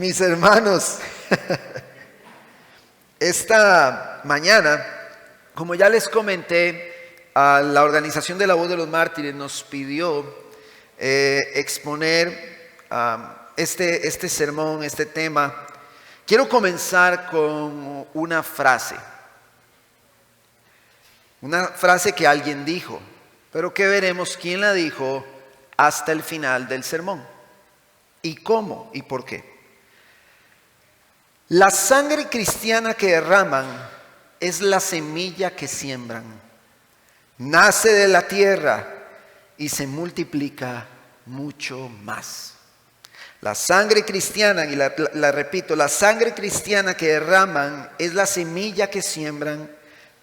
Mis hermanos, esta mañana, como ya les comenté, la Organización de la Voz de los Mártires nos pidió exponer este sermón, este tema. Quiero comenzar con una frase que alguien dijo, pero que veremos quién la dijo hasta el final del sermón. ¿Y cómo? ¿Y por qué? La sangre cristiana que derraman es la semilla que siembran. Nace de la tierra y se multiplica mucho más. La sangre cristiana, y la repito, la sangre cristiana que derraman es la semilla que siembran,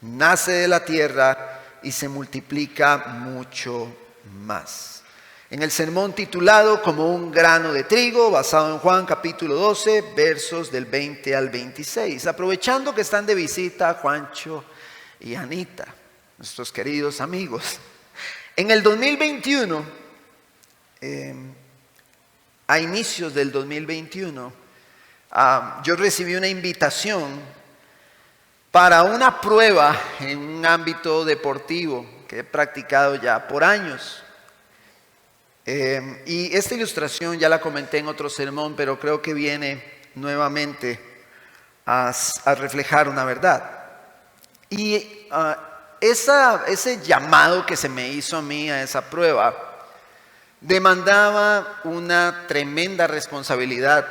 nace de la tierra y se multiplica mucho más. En el sermón titulado Como un grano de trigo, basado en Juan capítulo 12, versos del 20 al 26. Aprovechando que están de visita Juancho y Anita, nuestros queridos amigos. En el 2021, a inicios del 2021, yo recibí una invitación para una prueba en un ámbito deportivo que he practicado ya por años. Y esta ilustración ya la comenté en otro sermón, pero creo que viene nuevamente a reflejar una verdad. Y ese llamado que se me hizo a mí a esa prueba demandaba una tremenda responsabilidad,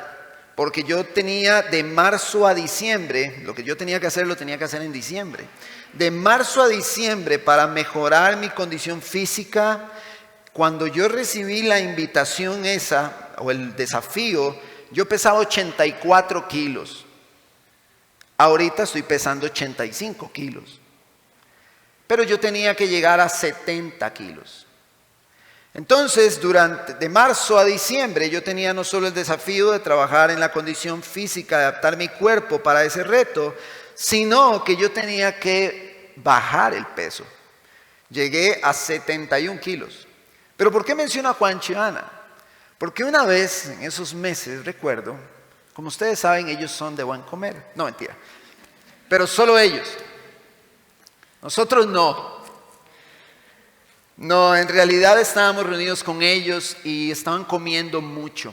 porque yo tenía de marzo a diciembre, lo que yo tenía que hacer lo tenía que hacer en diciembre. De marzo a diciembre para mejorar mi condición física. Cuando yo recibí la invitación esa, o el desafío, yo pesaba 84 kilos. Ahorita estoy pesando 85 kilos. Pero yo tenía que llegar a 70 kilos. Entonces, de marzo a diciembre, yo tenía no solo el desafío de trabajar en la condición física, de adaptar mi cuerpo para ese reto, sino que yo tenía que bajar el peso. Llegué a 71 kilos. Pero ¿por qué menciono a Juancho y Ana? Porque una vez en esos meses, recuerdo, como ustedes saben, ellos son de buen comer. No, mentira. Pero solo ellos. Nosotros no. No, en realidad estábamos reunidos con ellos y estaban comiendo mucho.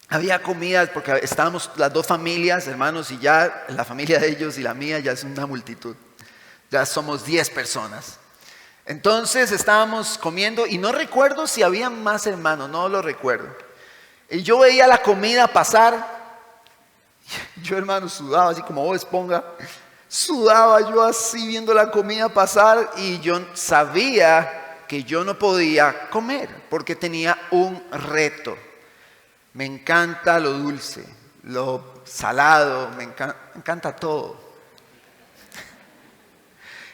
Había comidas porque estábamos las dos familias, hermanos, y ya la familia de ellos y la mía ya es una multitud. Ya somos 10 personas. Entonces estábamos comiendo y no recuerdo si había más hermanos, no lo recuerdo. Y yo veía la comida pasar. Yo, hermano, sudaba así como Bob Esponja. Sudaba yo así viendo la comida pasar y yo sabía que yo no podía comer porque tenía un reto. Me encanta lo dulce, lo salado, me encanta todo.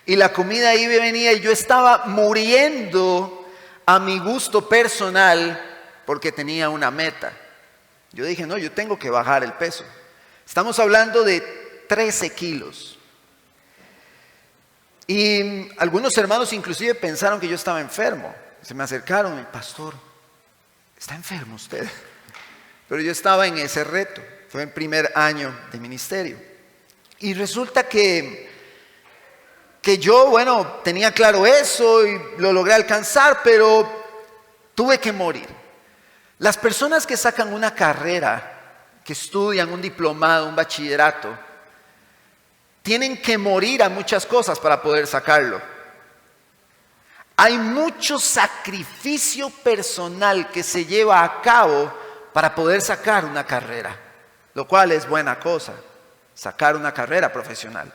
Y la comida ahí venía y yo estaba muriendo a mi gusto personal porque tenía una meta. Yo dije, no, yo tengo que bajar el peso. Estamos hablando de 13 kilos. Y algunos hermanos inclusive pensaron que yo estaba enfermo. Se me acercaron y, pastor, ¿está enfermo usted? Pero yo estaba en ese reto. Fue el primer año de ministerio. Y resulta que yo, tenía claro eso y lo logré alcanzar, pero tuve que morir. Las personas que sacan una carrera, que estudian un diplomado, un bachillerato, tienen que morir a muchas cosas para poder sacarlo. Hay mucho sacrificio personal que se lleva a cabo para poder sacar una carrera, lo cual es buena cosa, sacar una carrera profesional.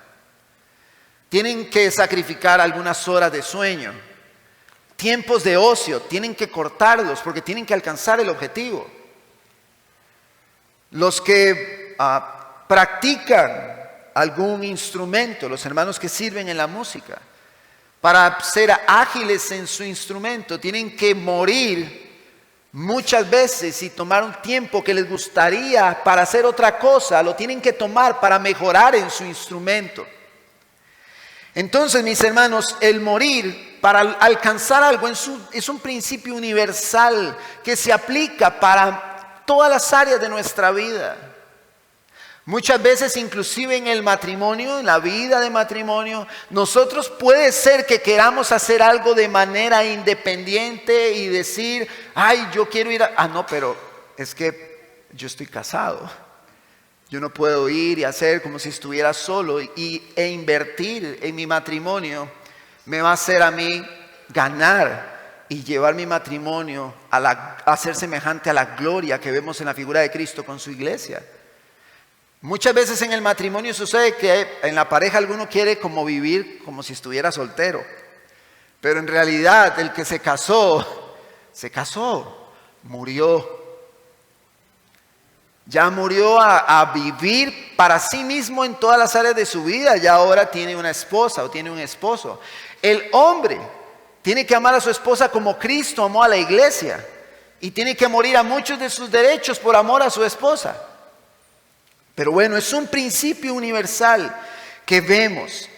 Tienen que sacrificar algunas horas de sueño, tiempos de ocio, tienen que cortarlos porque tienen que alcanzar el objetivo. Los que practican algún instrumento, los hermanos que sirven en la música, para ser ágiles en su instrumento, tienen que morir muchas veces y tomar un tiempo que les gustaría para hacer otra cosa, lo tienen que tomar para mejorar en su instrumento. Entonces, mis hermanos, el morir para alcanzar algo es un principio universal que se aplica para todas las áreas de nuestra vida. Muchas veces, inclusive en el matrimonio, en la vida de matrimonio, nosotros puede ser que queramos hacer algo de manera independiente y decir, ay, yo quiero ir a... Ah, no, pero es que yo estoy casado. Yo no puedo ir y hacer como si estuviera solo e invertir en mi matrimonio. Me va a hacer a mí ganar y llevar mi matrimonio a ser semejante a la gloria que vemos en la figura de Cristo con su iglesia. Muchas veces en el matrimonio sucede que en la pareja alguno quiere como vivir como si estuviera soltero. Pero en realidad el que se casó, murió. Ya murió a vivir para sí mismo en todas las áreas de su vida. Ya ahora tiene una esposa o tiene un esposo. El hombre tiene que amar a su esposa como Cristo amó a la iglesia. Y tiene que morir a muchos de sus derechos por amor a su esposa. Pero bueno, es un principio universal que vemos.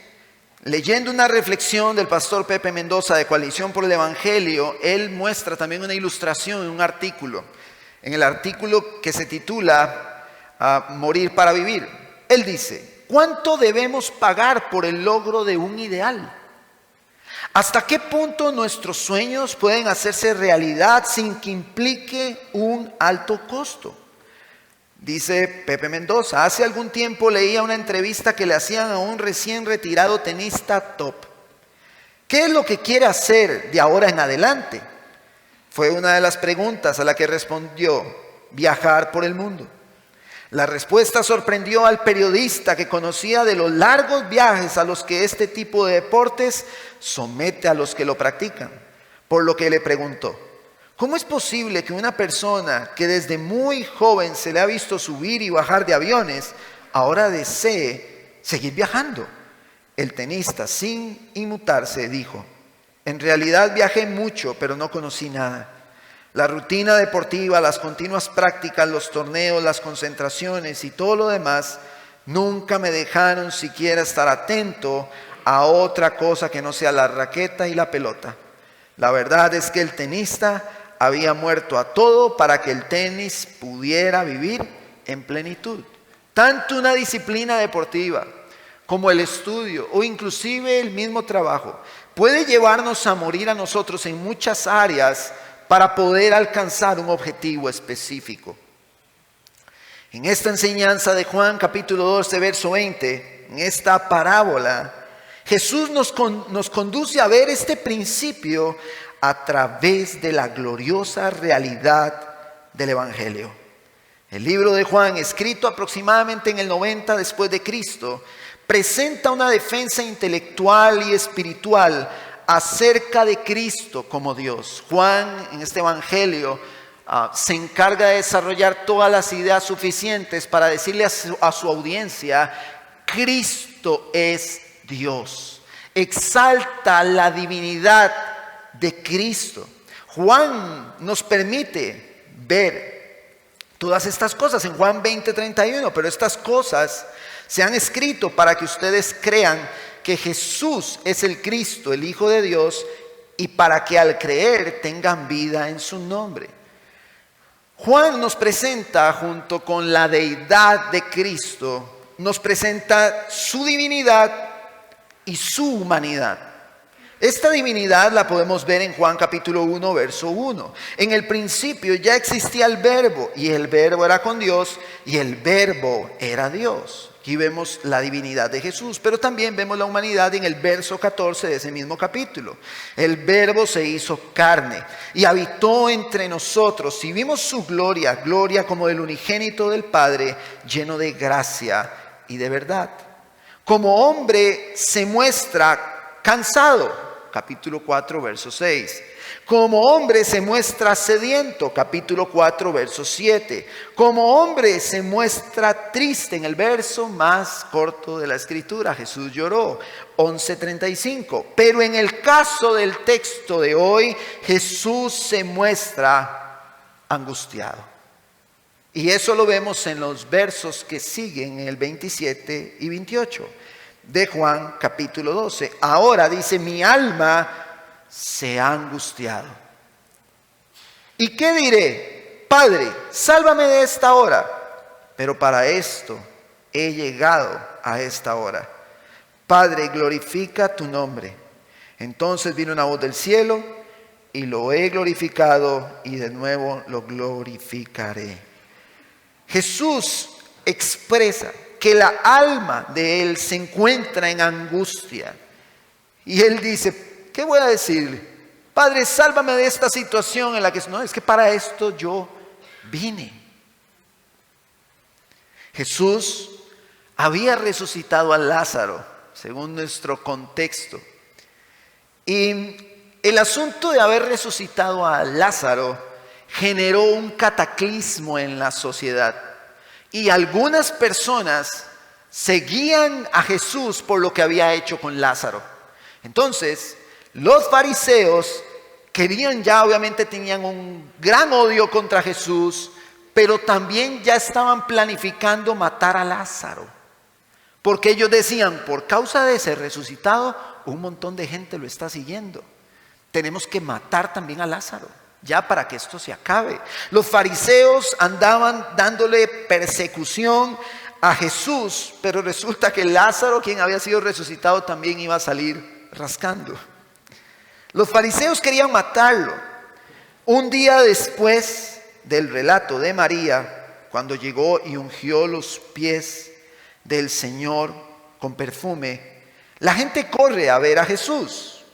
Leyendo una reflexión del pastor Pepe Mendoza de Coalición por el Evangelio, él muestra también una ilustración en un artículo. En el artículo que se titula Morir para vivir. Él dice, ¿cuánto debemos pagar por el logro de un ideal? ¿Hasta qué punto nuestros sueños pueden hacerse realidad sin que implique un alto costo? Dice Pepe Mendoza, hace algún tiempo leía una entrevista que le hacían a un recién retirado tenista top. ¿Qué es lo que quiere hacer de ahora en adelante? Fue una de las preguntas a la que respondió, viajar por el mundo. La respuesta sorprendió al periodista que conocía de los largos viajes a los que este tipo de deportes somete a los que lo practican. Por lo que le preguntó, ¿cómo es posible que una persona que desde muy joven se le ha visto subir y bajar de aviones, ahora desee seguir viajando? El tenista, sin inmutarse, dijo, en realidad viajé mucho, pero no conocí nada. La rutina deportiva, las continuas prácticas, los torneos, las concentraciones y todo lo demás, nunca me dejaron siquiera estar atento a otra cosa que no sea la raqueta y la pelota. La verdad es que el tenista había muerto a todo para que el tenis pudiera vivir en plenitud. Tanto una disciplina deportiva como el estudio o inclusive el mismo trabajo puede llevarnos a morir a nosotros en muchas áreas para poder alcanzar un objetivo específico. En esta enseñanza de Juan capítulo 12 verso 20, en esta parábola, Jesús nos conduce a ver este principio a través de la gloriosa realidad del Evangelio. El libro de Juan, escrito aproximadamente en el 90 después de Cristo, presenta una defensa intelectual y espiritual acerca de Cristo como Dios. Juan en este Evangelio se encarga de desarrollar todas las ideas suficientes para decirle a su audiencia, Cristo es Dios. Exalta la divinidad de Cristo. Juan nos permite ver todas estas cosas en Juan 20:31, pero estas cosas se han escrito para que ustedes crean que Jesús es el Cristo, el Hijo de Dios, y para que al creer tengan vida en su nombre. Juan nos presenta, junto con la deidad de Cristo, nos presenta su divinidad y su humanidad. Esta divinidad la podemos ver en Juan capítulo 1, verso 1. En el principio ya existía el verbo, y el verbo era con Dios, y el verbo era Dios. Aquí vemos la divinidad de Jesús, pero también vemos la humanidad en el verso 14 de ese mismo capítulo. El verbo se hizo carne y habitó entre nosotros, y vimos su gloria, gloria como del unigénito del Padre, lleno de gracia y de verdad. Como hombre se muestra cansado, capítulo 4, verso 6. Como hombre se muestra sediento, capítulo 4, verso 7. Como hombre se muestra triste, en el verso más corto de la escritura, Jesús lloró, 11:35. Pero en el caso del texto de hoy, Jesús se muestra angustiado. Y eso lo vemos en los versos que siguen, en el 27 y 28 de Juan capítulo 12. Ahora dice, mi alma se ha angustiado. ¿Y qué diré? Padre, sálvame de esta hora. Pero para esto he llegado a esta hora. Padre, glorifica tu nombre. Entonces vino una voz del cielo, y lo he glorificado y de nuevo lo glorificaré. Jesús expresa que la alma de él se encuentra en angustia. Y él dice, ¿qué voy a decirle? Padre, sálvame de esta situación en la que no, es que para esto yo vine. Jesús había resucitado a Lázaro, según nuestro contexto. Y el asunto de haber resucitado a Lázaro generó un cataclismo en la sociedad. Y algunas personas seguían a Jesús por lo que había hecho con Lázaro. Entonces, los fariseos obviamente tenían un gran odio contra Jesús, pero también ya estaban planificando matar a Lázaro. Porque ellos decían, por causa de ese resucitado, un montón de gente lo está siguiendo. Tenemos que matar también a Lázaro, ya para que esto se acabe. Los fariseos andaban dándole persecución a Jesús, pero resulta que Lázaro, quien había sido resucitado, también iba a salir rascando. Los fariseos querían matarlo. Un día después del relato de María, cuando llegó y ungió los pies del Señor con perfume, la gente corre a ver a Jesús.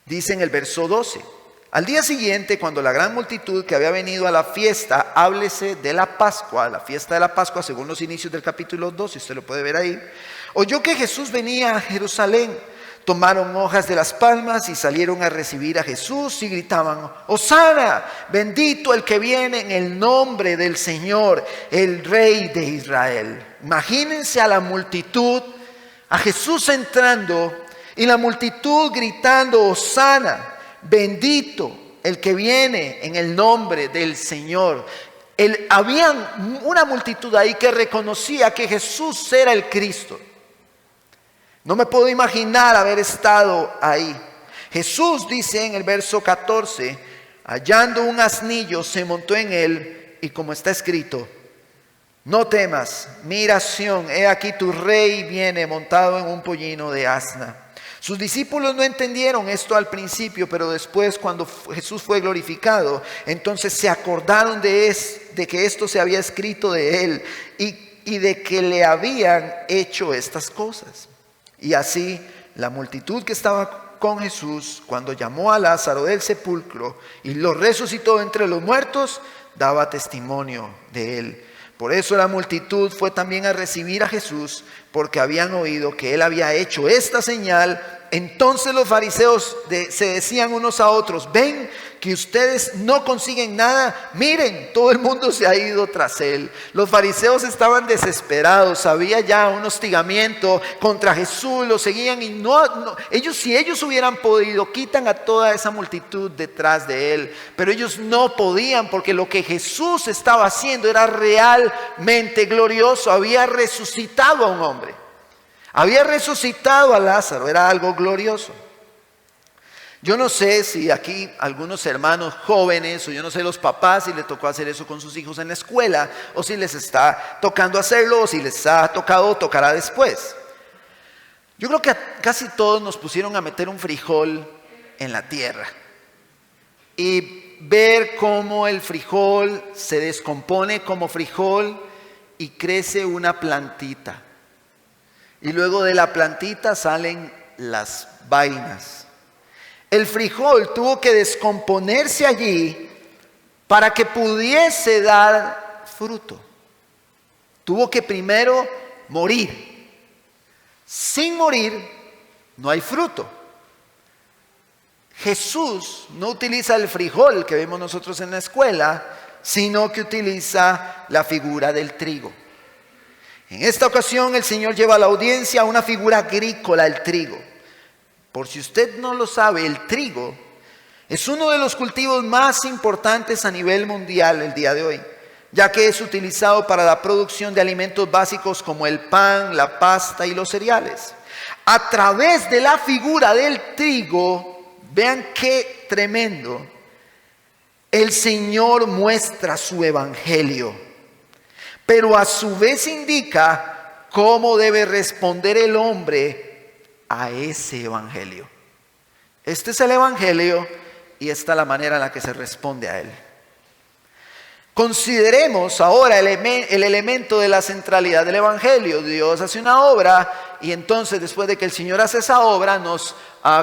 Dice en el verso 12, al día siguiente, cuando la gran multitud que había venido a la fiesta, háblese de la Pascua, la fiesta de la Pascua, según los inicios del capítulo 12, usted lo puede ver ahí, oyó que Jesús venía a Jerusalén. Tomaron hojas de las palmas y salieron a recibir a Jesús y gritaban, Hosana, bendito el que viene en el nombre del Señor, el Rey de Israel. Imagínense a la multitud, a Jesús entrando y la multitud gritando, Hosana, bendito el que viene en el nombre del Señor. Había una multitud ahí que reconocía que Jesús era el Cristo. No me puedo imaginar haber estado ahí. Jesús dice en el verso 14, hallando un asnillo, se montó en él y como está escrito, no temas, mira Sión, he aquí tu rey viene montado en un pollino de asna. Sus discípulos no entendieron esto al principio, pero después cuando Jesús fue glorificado, entonces se acordaron de que esto se había escrito de él y de que le habían hecho estas cosas. Y así la multitud que estaba con Jesús cuando llamó a Lázaro del sepulcro y lo resucitó entre los muertos, daba testimonio de él. Por eso la multitud fue también a recibir a Jesús, porque habían oído que él había hecho esta señal. Entonces los fariseos se decían unos a otros, ven que ustedes no consiguen nada, miren, todo el mundo se ha ido tras él. Los fariseos estaban desesperados, había ya un hostigamiento contra Jesús, lo seguían y si ellos hubieran podido, quitan a toda esa multitud detrás de él, pero ellos no podían porque lo que Jesús estaba haciendo era realmente glorioso, había resucitado a un hombre. Había resucitado a Lázaro, era algo glorioso. Yo no sé si aquí algunos hermanos jóvenes, o yo no sé los papás, si les tocó hacer eso con sus hijos en la escuela, o si les está tocando hacerlo, o si les ha tocado o tocará después. Yo creo que casi todos nos pusieron a meter un frijol en la tierra y ver cómo el frijol se descompone como frijol y crece una plantita. Y luego de la plantita salen las vainas. El frijol tuvo que descomponerse allí para que pudiese dar fruto. Tuvo que primero morir. Sin morir no hay fruto. Jesús no utiliza el frijol que vemos nosotros en la escuela, sino que utiliza la figura del trigo. En esta ocasión el Señor lleva a la audiencia a una figura agrícola, el trigo. Por si usted no lo sabe, el trigo es uno de los cultivos más importantes a nivel mundial el día de hoy, ya que es utilizado para la producción de alimentos básicos como el pan, la pasta y los cereales. A través de la figura del trigo, vean qué tremendo, el Señor muestra su evangelio. pero a su vez indica cómo debe responder el hombre a ese evangelio. Este es el evangelio y esta es la manera en la que se responde a él. Consideremos ahora el elemento de la centralidad del evangelio. Dios hace una obra y entonces después de que el Señor hace esa obra nos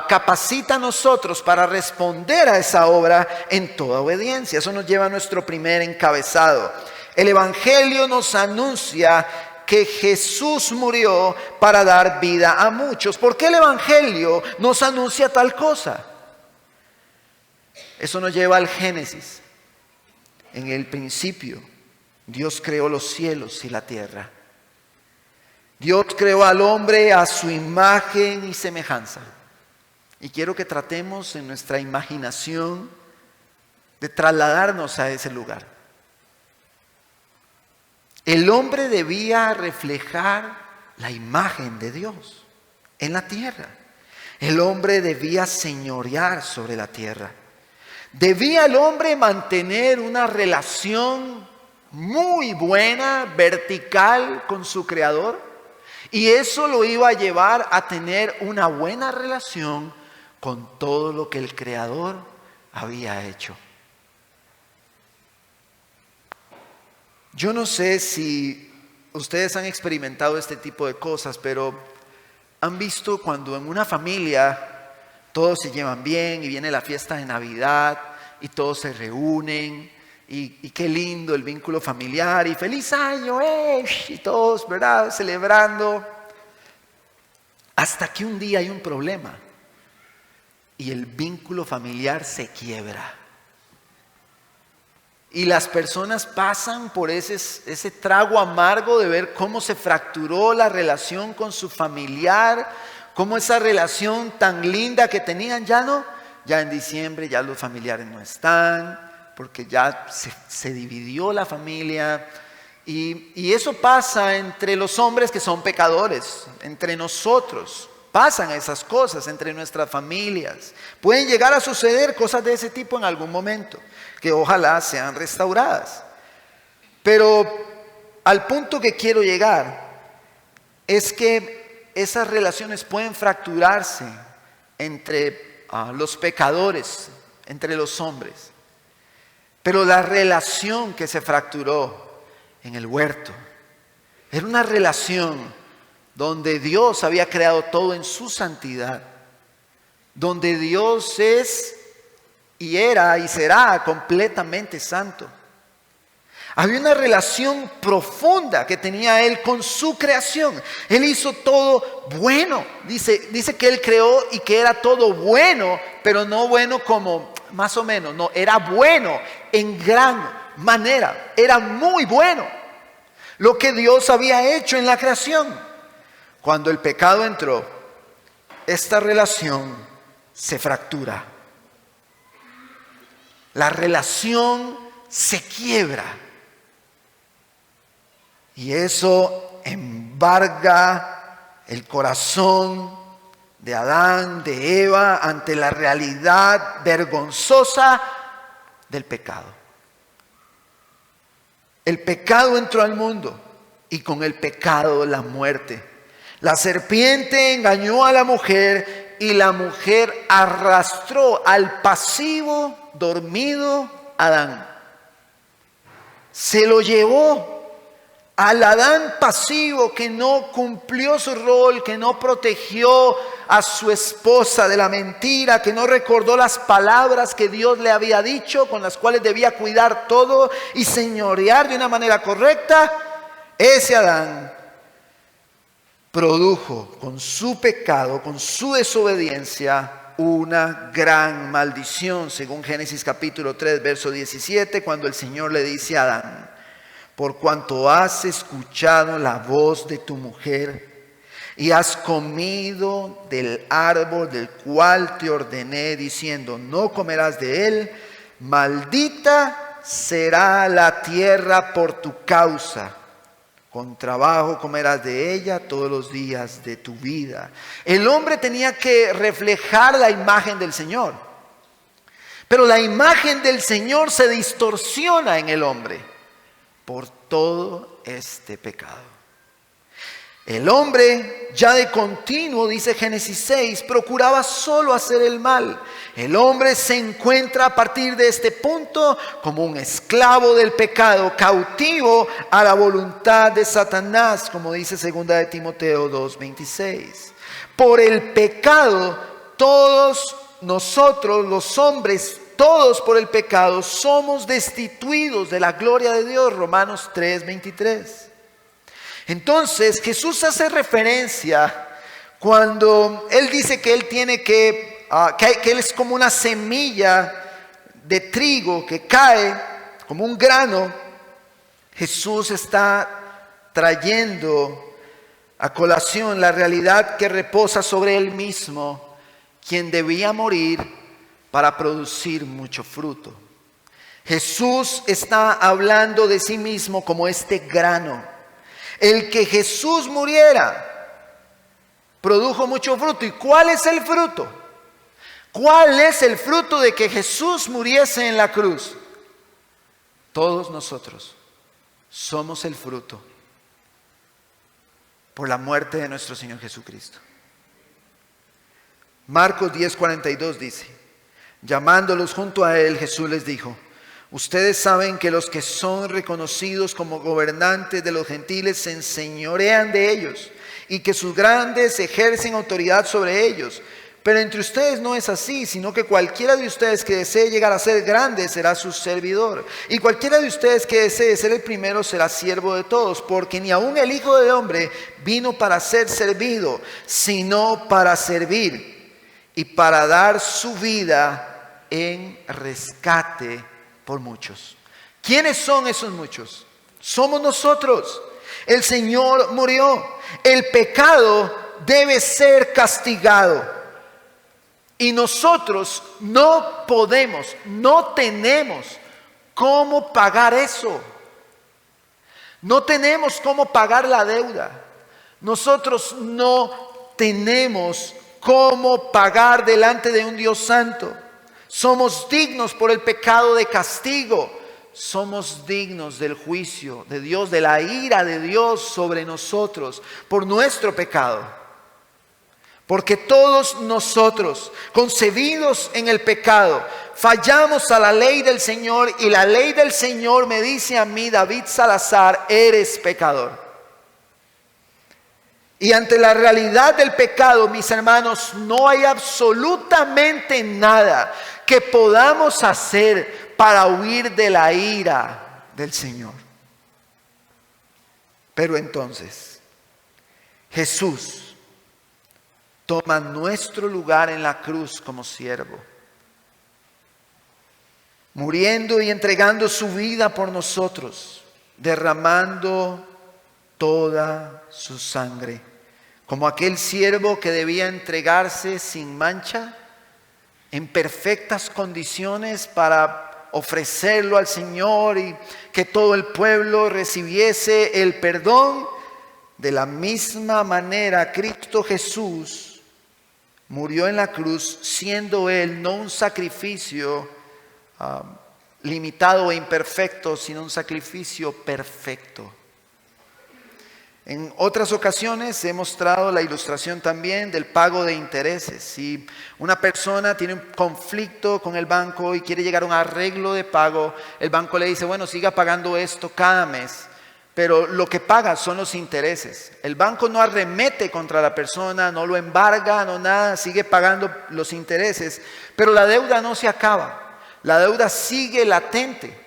capacita a nosotros para responder a esa obra en toda obediencia. Eso nos lleva a nuestro primer encabezado. El evangelio nos anuncia que Jesús murió para dar vida a muchos. ¿Por qué el evangelio nos anuncia tal cosa? Eso nos lleva al Génesis. En el principio, Dios creó los cielos y la tierra. Dios creó al hombre a su imagen y semejanza. Y quiero que tratemos en nuestra imaginación de trasladarnos a ese lugar. El hombre debía reflejar la imagen de Dios en la tierra. El hombre debía señorear sobre la tierra. Debía el hombre mantener una relación muy buena, vertical con su Creador. Y eso lo iba a llevar a tener una buena relación con todo lo que el Creador había hecho. Yo no sé si ustedes han experimentado este tipo de cosas, pero han visto cuando en una familia todos se llevan bien y viene la fiesta de Navidad y todos se reúnen y qué lindo el vínculo familiar y feliz año, y todos, ¿verdad?, celebrando. Hasta que un día hay un problema y el vínculo familiar se quiebra. Y las personas pasan por ese trago amargo de ver cómo se fracturó la relación con su familiar, cómo esa relación tan linda que tenían ya en diciembre ya los familiares no están, porque ya se dividió la familia. Y eso pasa entre los hombres que son pecadores, entre nosotros. Pasan esas cosas entre nuestras familias. Pueden llegar a suceder cosas de ese tipo en algún momento, que ojalá sean restauradas. Pero al punto que quiero llegar es que esas relaciones pueden fracturarse entre los pecadores, entre los hombres. Pero la relación que se fracturó en el huerto era una relación donde Dios había creado todo en su santidad, donde Dios es y era y será completamente santo. Había una relación profunda que tenía Él con su creación. Él hizo todo bueno. Dice que Él creó y que era todo bueno, pero no bueno como más o menos. No, era bueno en gran manera. Era muy bueno lo que Dios había hecho en la creación. Cuando el pecado entró, esta relación se fractura. La relación se quiebra. Y eso embarga el corazón de Adán, de Eva, ante la realidad vergonzosa del pecado. El pecado entró al mundo y con el pecado la muerte. La serpiente engañó a la mujer y la mujer arrastró al pasivo, dormido Adán. Se lo llevó. Al Adán pasivo que no cumplió su rol, que no protegió a su esposa de la mentira, que no recordó las palabras que Dios le había dicho, con las cuales debía cuidar todo y señorear de una manera correcta, ese Adán produjo con su pecado, con su desobediencia, una gran maldición, según Génesis capítulo 3, verso 17, cuando el Señor le dice a Adán: por cuanto has escuchado la voz de tu mujer y has comido del árbol del cual te ordené, diciendo, no comerás de él, maldita será la tierra por tu causa. Con trabajo comerás de ella todos los días de tu vida. El hombre tenía que reflejar la imagen del Señor. Pero la imagen del Señor se distorsiona en el hombre por todo este pecado. El hombre ya de continuo, dice Génesis 6, procuraba solo hacer el mal. El hombre se encuentra a partir de este punto como un esclavo del pecado, cautivo a la voluntad de Satanás, como dice 2 de Timoteo 2:26. Por el pecado, todos nosotros los hombres, todos por el pecado, somos destituidos de la gloria de Dios, Romanos 3:23. Entonces Jesús hace referencia cuando Él dice que Él tiene que Él es como una semilla de trigo que cae como un grano. Jesús está trayendo a colación la realidad que reposa sobre Él mismo, quien debía morir para producir mucho fruto. Jesús está hablando de sí mismo como este grano. El que Jesús muriera produjo mucho fruto. ¿Y cuál es el fruto? ¿Cuál es el fruto de que Jesús muriese en la cruz? Todos nosotros somos el fruto por la muerte de nuestro Señor Jesucristo. Marcos 10:42 dice: llamándolos junto a Él, Jesús les dijo: ustedes saben que los que son reconocidos como gobernantes de los gentiles se enseñorean de ellos y que sus grandes ejercen autoridad sobre ellos. Pero entre ustedes no es así, sino que cualquiera de ustedes que desee llegar a ser grande será su servidor. Y cualquiera de ustedes que desee ser el primero será siervo de todos, porque ni aun el Hijo del Hombre vino para ser servido, sino para servir y para dar su vida en rescate por muchos. ¿Quiénes son esos muchos? Somos nosotros. El Señor murió. El pecado debe ser castigado. Y nosotros no podemos, no tenemos cómo pagar eso. No tenemos cómo pagar la deuda. Nosotros no tenemos cómo pagar delante de un Dios santo. Somos dignos por el pecado de castigo. Somos dignos del juicio de Dios, de la ira de Dios sobre nosotros por nuestro pecado. Porque todos nosotros, concebidos en el pecado, fallamos a la ley del Señor, y la ley del Señor me dice a mí, David Salazar, eres pecador. Y ante la realidad del pecado, mis hermanos, no hay absolutamente nada que podamos hacer para huir de la ira del Señor. Pero entonces, Jesús toma nuestro lugar en la cruz como siervo, muriendo y entregando su vida por nosotros, derramando toda su sangre, como aquel siervo que debía entregarse sin mancha, en perfectas condiciones para ofrecerlo al Señor y que todo el pueblo recibiese el perdón. De la misma manera, Cristo Jesús murió en la cruz, siendo Él no un sacrificio limitado e imperfecto, sino un sacrificio perfecto. En otras ocasiones he mostrado la ilustración también del pago de intereses. Si una persona tiene un conflicto con el banco y quiere llegar a un arreglo de pago, el banco le dice, bueno, siga pagando esto cada mes, pero lo que paga son los intereses. El banco no arremete contra la persona, no lo embarga, no nada, sigue pagando los intereses, pero la deuda no se acaba, la deuda sigue latente.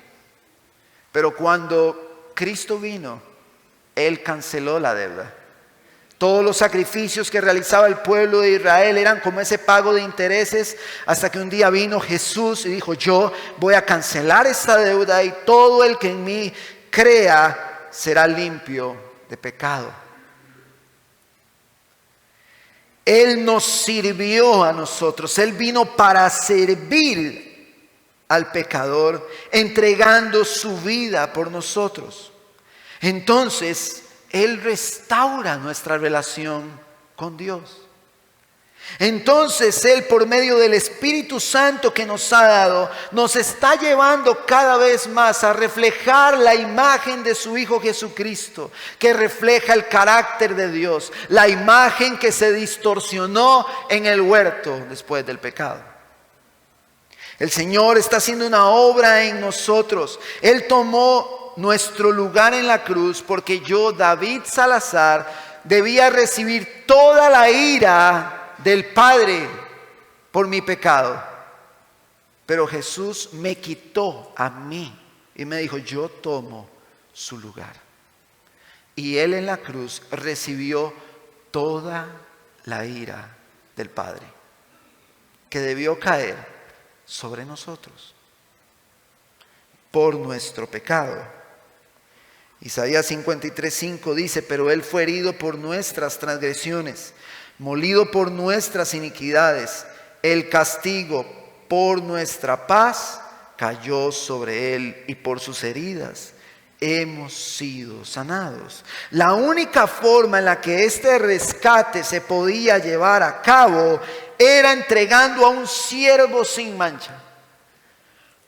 Pero cuando Cristo vino, Él canceló la deuda. Todos los sacrificios que realizaba el pueblo de Israel eran como ese pago de intereses, hasta que un día vino Jesús y dijo, yo voy a cancelar esta deuda y todo el que en mí crea será limpio de pecado. Él nos sirvió a nosotros, Él vino para servir al pecador, entregando su vida por nosotros. Entonces, Él restaura nuestra relación con Dios. Entonces Él, por medio del Espíritu Santo que nos ha dado, nos está llevando cada vez más a reflejar la imagen de su Hijo Jesucristo, que refleja el carácter de Dios, la imagen que se distorsionó en el huerto después del pecado. El Señor está haciendo una obra en nosotros. Él tomó nuestro lugar en la cruz porque yo, David Salazar, debía recibir toda la ira del Padre por mi pecado. Pero Jesús me quitó a mí y me dijo, yo tomo su lugar. Y Él en la cruz recibió toda la ira del Padre, que debió caer sobre nosotros por nuestro pecado. Isaías 53:5 dice, pero Él fue herido por nuestras transgresiones, molido por nuestras iniquidades. El castigo por nuestra paz cayó sobre Él, y por sus heridas hemos sido sanados. La única forma en la que este rescate se podía llevar a cabo era entregando a un siervo sin mancha.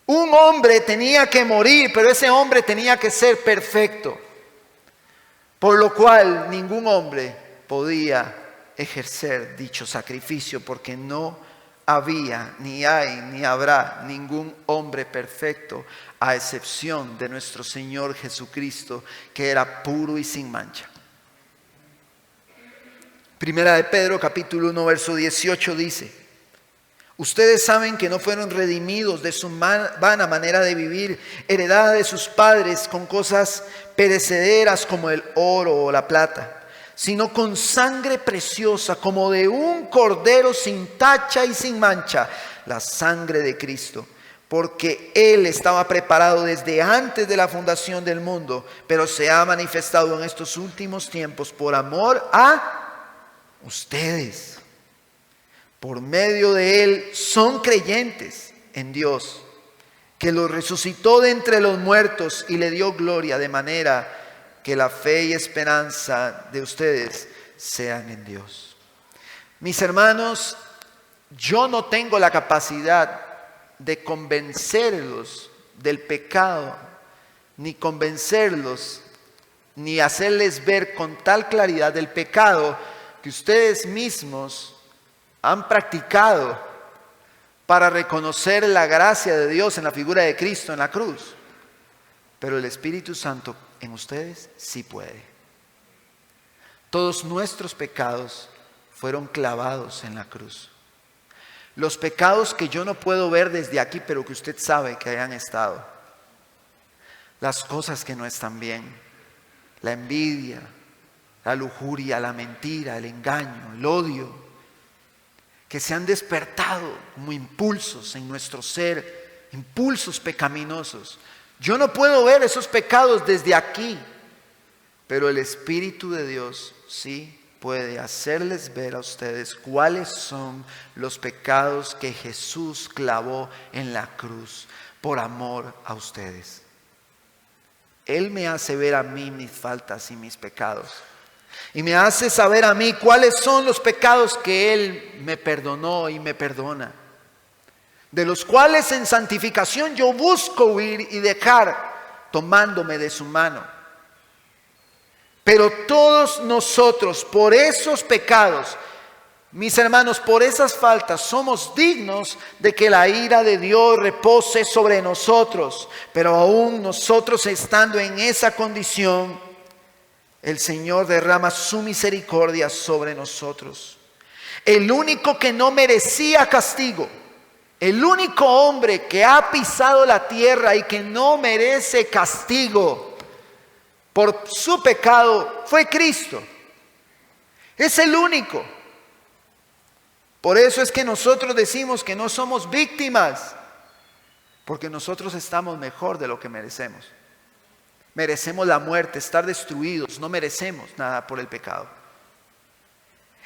Un hombre tenía que morir, pero ese hombre tenía que ser perfecto, por lo cual ningún hombre podía ejercer dicho sacrificio, porque no había, ni hay, ni habrá ningún hombre perfecto, a excepción de nuestro Señor Jesucristo, que era puro y sin mancha. Primera de Pedro capítulo 1 verso 18 dice, ustedes saben que no fueron redimidos de su vana manera de vivir, heredada de sus padres con cosas perecederas como el oro o la plata, sino con sangre preciosa como de un cordero sin tacha y sin mancha, la sangre de Cristo. Porque Él estaba preparado desde antes de la fundación del mundo, pero se ha manifestado en estos últimos tiempos por amor a ustedes. Por medio de Él son creyentes en Dios, que lo resucitó de entre los muertos y le dio gloria, de manera que la fe y esperanza de ustedes sean en Dios. Mis hermanos, yo no tengo la capacidad de convencerlos del pecado, ni convencerlos, ni hacerles ver con tal claridad el pecado que ustedes mismos han practicado para reconocer la gracia de Dios en la figura de Cristo en la cruz. Pero el Espíritu Santo en ustedes sí puede. Todos nuestros pecados fueron clavados en la cruz. Los pecados que yo no puedo ver desde aquí, pero que usted sabe que hayan estado. Las cosas que no están bien. La envidia, la lujuria, la mentira, el engaño, el odio, que se han despertado como impulsos en nuestro ser, impulsos pecaminosos. Yo no puedo ver esos pecados desde aquí, pero el Espíritu de Dios sí puede hacerles ver a ustedes cuáles son los pecados que Jesús clavó en la cruz por amor a ustedes. Él me hace ver a mí mis faltas y mis pecados. Y me hace saber a mí cuáles son los pecados que Él me perdonó y me perdona. De los cuales en santificación yo busco huir y dejar, tomándome de su mano. Pero todos nosotros, por esos pecados, mis hermanos, por esas faltas, somos dignos de que la ira de Dios repose sobre nosotros. Pero aún nosotros estando en esa condición, el Señor derrama su misericordia sobre nosotros. El único que no merecía castigo, el único hombre que ha pisado la tierra y que no merece castigo por su pecado, fue Cristo. Es el único. Por eso es que nosotros decimos que no somos víctimas, porque nosotros estamos mejor de lo que merecemos. Merecemos la muerte, estar destruidos, no merecemos nada por el pecado.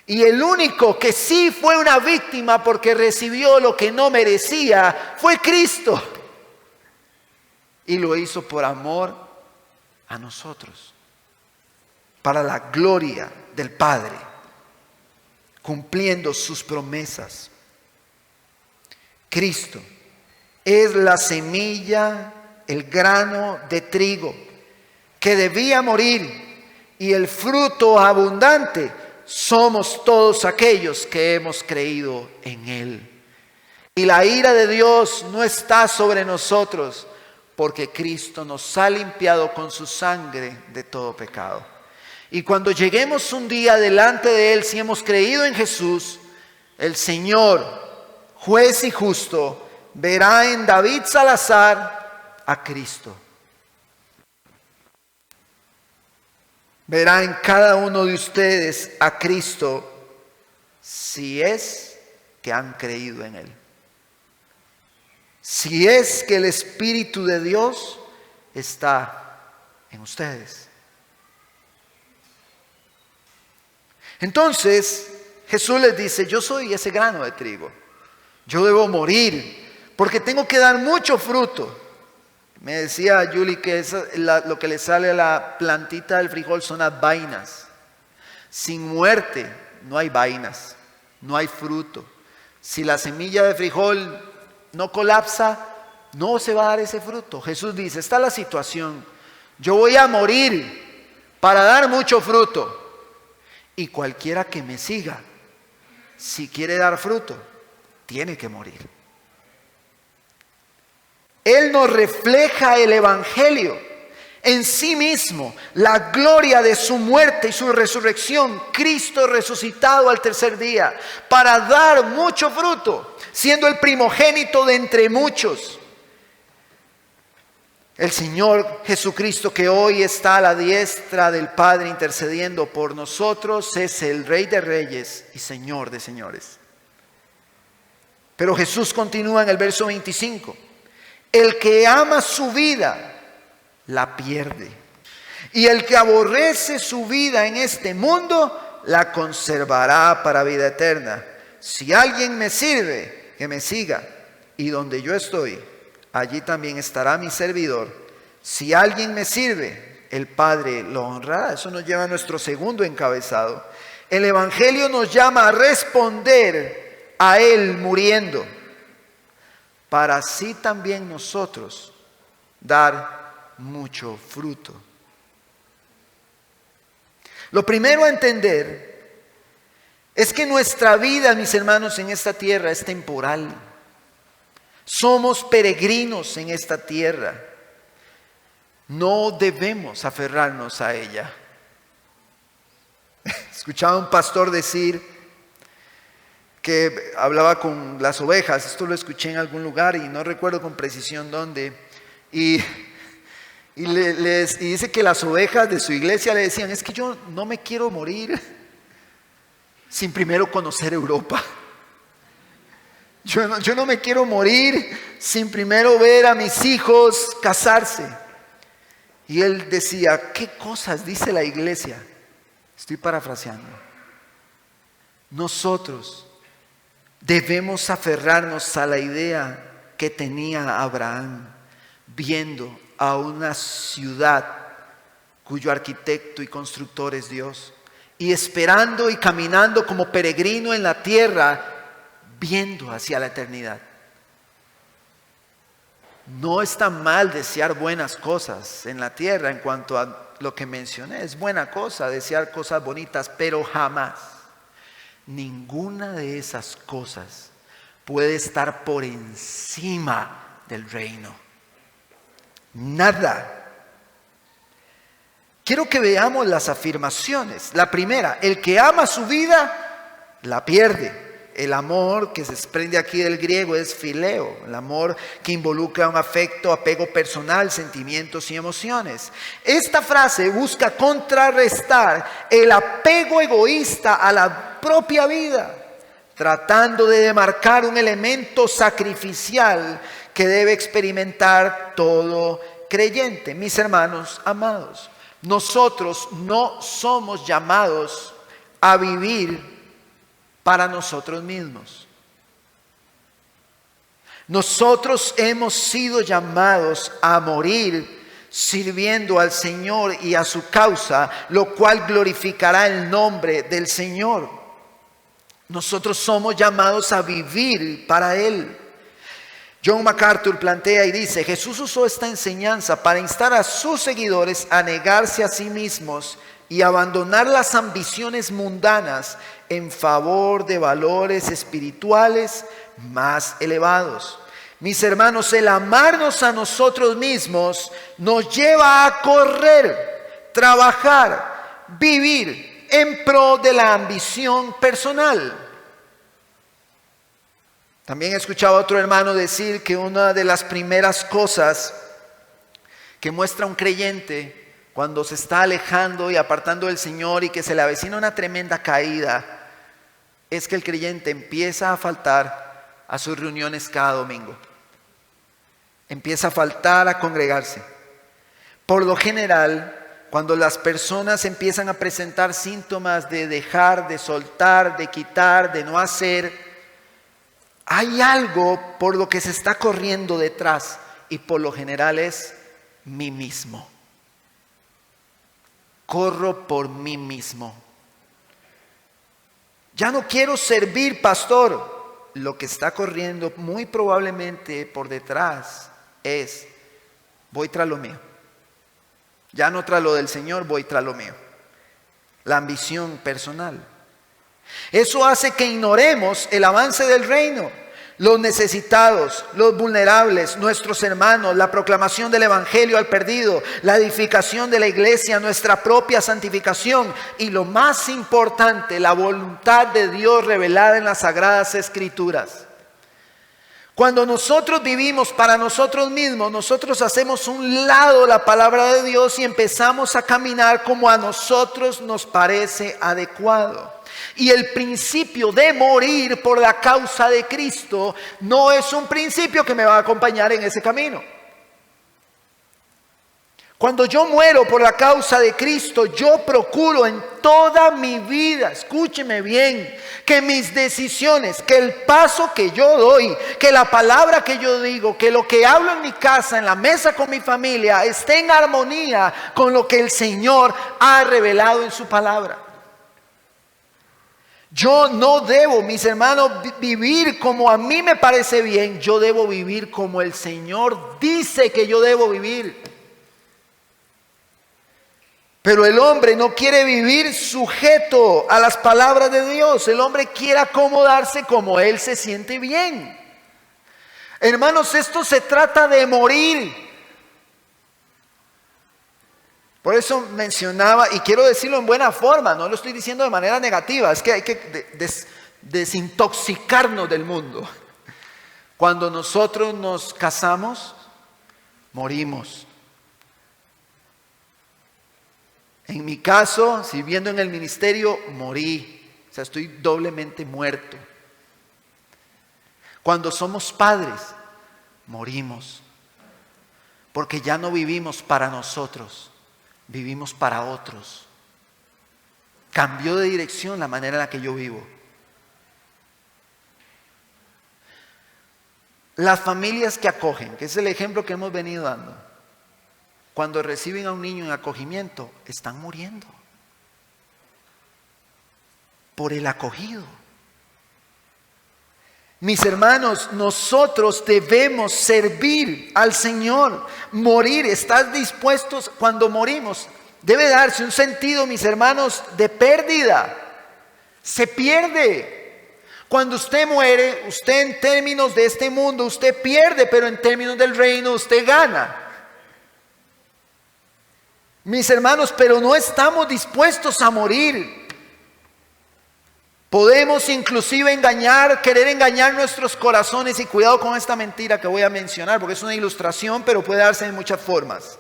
Y el único que sí fue una víctima porque recibió lo que no merecía fue Cristo. Y lo hizo por amor a nosotros, para la gloria del Padre. cumpliendo sus promesas. Cristo es la semilla, el grano de trigo que debía morir, y el fruto abundante somos todos aquellos que hemos creído en Él. Y la ira de Dios no está sobre nosotros, porque Cristo nos ha limpiado con su sangre de todo pecado. Y cuando lleguemos un día delante de Él, si hemos creído en Jesús, el Señor, juez y justo, verá en David Salazar a Cristo. Verá en cada uno de ustedes a Cristo, si es que han creído en Él. Si es que el Espíritu de Dios está en ustedes. Entonces Jesús les dice: yo soy ese grano de trigo. Yo debo morir porque tengo que dar mucho fruto. Me decía Julie que lo que le sale a la plantita del frijol son las vainas. Sin muerte no hay vainas, no hay fruto. Si la semilla de frijol no colapsa, no se va a dar ese fruto. Jesús dice: esta es la situación. Yo voy a morir para dar mucho fruto. Y cualquiera que me siga, si quiere dar fruto, tiene que morir. Él nos refleja el Evangelio en sí mismo, la gloria de su muerte y su resurrección. Cristo resucitado al tercer día para dar mucho fruto, siendo el primogénito de entre muchos. El Señor Jesucristo, que hoy está a la diestra del Padre intercediendo por nosotros, es el Rey de Reyes y Señor de Señores. Pero Jesús continúa en el verso 25. El que ama su vida, la pierde. Y el que aborrece su vida en este mundo, la conservará para vida eterna. Si alguien me sirve, que me siga. Y donde yo estoy, allí también estará mi servidor. Si alguien me sirve, el Padre lo honrará. Eso nos lleva a nuestro segundo encabezado. El Evangelio nos llama a responder a Él muriendo, para así también nosotros dar mucho fruto. Lo primero a entender es que nuestra vida, mis hermanos, en esta tierra es temporal. Somos peregrinos en esta tierra. No debemos aferrarnos a ella. Escuchaba a un pastor decir que hablaba con las ovejas. Esto lo escuché en algún lugar y no recuerdo con precisión dónde. Y dice que las ovejas de su iglesia le decían: es que yo no me quiero morir sin primero conocer Europa. Yo no me quiero morir sin primero ver a mis hijos casarse. Y él decía: ¿qué cosas dice la iglesia? Estoy parafraseando. Nosotros debemos aferrarnos a la idea que tenía Abraham, viendo a una ciudad cuyo arquitecto y constructor es Dios, y esperando y caminando como peregrino en la tierra, viendo hacia la eternidad. No está mal desear buenas cosas en la tierra. En cuanto a lo que mencioné, es buena cosa desear cosas bonitas, pero jamás ninguna de esas cosas puede estar por encima del reino. Nada. Quiero que veamos las afirmaciones. La primera: el que ama su vida, la pierde. El amor que se desprende aquí del griego es fileo, el amor que involucra un afecto, apego personal, sentimientos y emociones. Esta frase busca contrarrestar el apego egoísta a la propia vida, tratando de demarcar un elemento sacrificial que debe experimentar todo creyente. Mis hermanos amados, nosotros no somos llamados a vivir para nosotros mismos. Nosotros hemos sido llamados a morir sirviendo al Señor y a su causa, lo cual glorificará el nombre del Señor. Nosotros somos llamados a vivir para Él. John MacArthur plantea y dice: Jesús usó esta enseñanza para instar a sus seguidores a negarse a sí mismos y abandonar las ambiciones mundanas en favor de valores espirituales más elevados. Mis hermanos, el amarnos a nosotros mismos nos lleva a correr, trabajar, vivir en pro de la ambición personal. También he escuchado a otro hermano decir que una de las primeras cosas que muestra un creyente cuando se está alejando y apartando del Señor y que se le avecina una tremenda caída, es que el creyente empieza a faltar a sus reuniones cada domingo. Empieza a faltar a congregarse. Por lo general, cuando las personas empiezan a presentar síntomas de dejar, de soltar, de quitar, de no hacer, hay algo por lo que se está corriendo detrás, y por lo general es mí mismo. Corro por mí mismo. Ya no quiero servir, pastor. Lo que está corriendo muy probablemente por detrás es: voy tras lo mío. Ya no tras lo del Señor, voy tras lo mío. La ambición personal. Eso hace que ignoremos el avance del reino, los necesitados, los vulnerables, nuestros hermanos, la proclamación del evangelio al perdido, la edificación de la iglesia, nuestra propia santificación y, lo más importante, la voluntad de Dios revelada en las sagradas escrituras. Cuando nosotros vivimos para nosotros mismos, nosotros hacemos un lado la palabra de Dios y empezamos a caminar como a nosotros nos parece adecuado. Y el principio de morir por la causa de Cristo no es un principio que me va a acompañar en ese camino. Cuando yo muero por la causa de Cristo, yo procuro en toda mi vida, escúcheme bien, que mis decisiones, que el paso que yo doy, que la palabra que yo digo, que lo que hablo en mi casa, en la mesa con mi familia, esté en armonía con lo que el Señor ha revelado en su palabra. Yo no debo, mis hermanos, vivir como a mí me parece bien. Yo debo vivir como el Señor dice que yo debo vivir. Pero el hombre no quiere vivir sujeto a las palabras de Dios. El hombre quiere acomodarse como él se siente bien. Hermanos, esto se trata de morir. Por eso mencionaba, y quiero decirlo en buena forma, no lo estoy diciendo de manera negativa, es que hay que desintoxicarnos del mundo. Cuando nosotros nos casamos, morimos. En mi caso, sirviendo en el ministerio, morí. O sea, estoy doblemente muerto. Cuando somos padres, morimos. Porque ya no vivimos para nosotros, vivimos para otros. Cambió de dirección la manera en la que yo vivo. Las familias que acogen, que es el ejemplo que hemos venido dando, cuando reciben a un niño en acogimiento, están muriendo por el acogido. Mis hermanos, nosotros debemos servir al Señor. Morir, ¿estás dispuestos? Cuando morimos, debe darse un sentido, mis hermanos, de pérdida. Se pierde. Cuando usted muere, usted en términos de este mundo, usted pierde, pero en términos del reino, usted gana. Mis hermanos, pero no estamos dispuestos a morir. Podemos inclusive querer engañar nuestros corazones, y cuidado con esta mentira que voy a mencionar, porque es una ilustración, pero puede darse de muchas formas.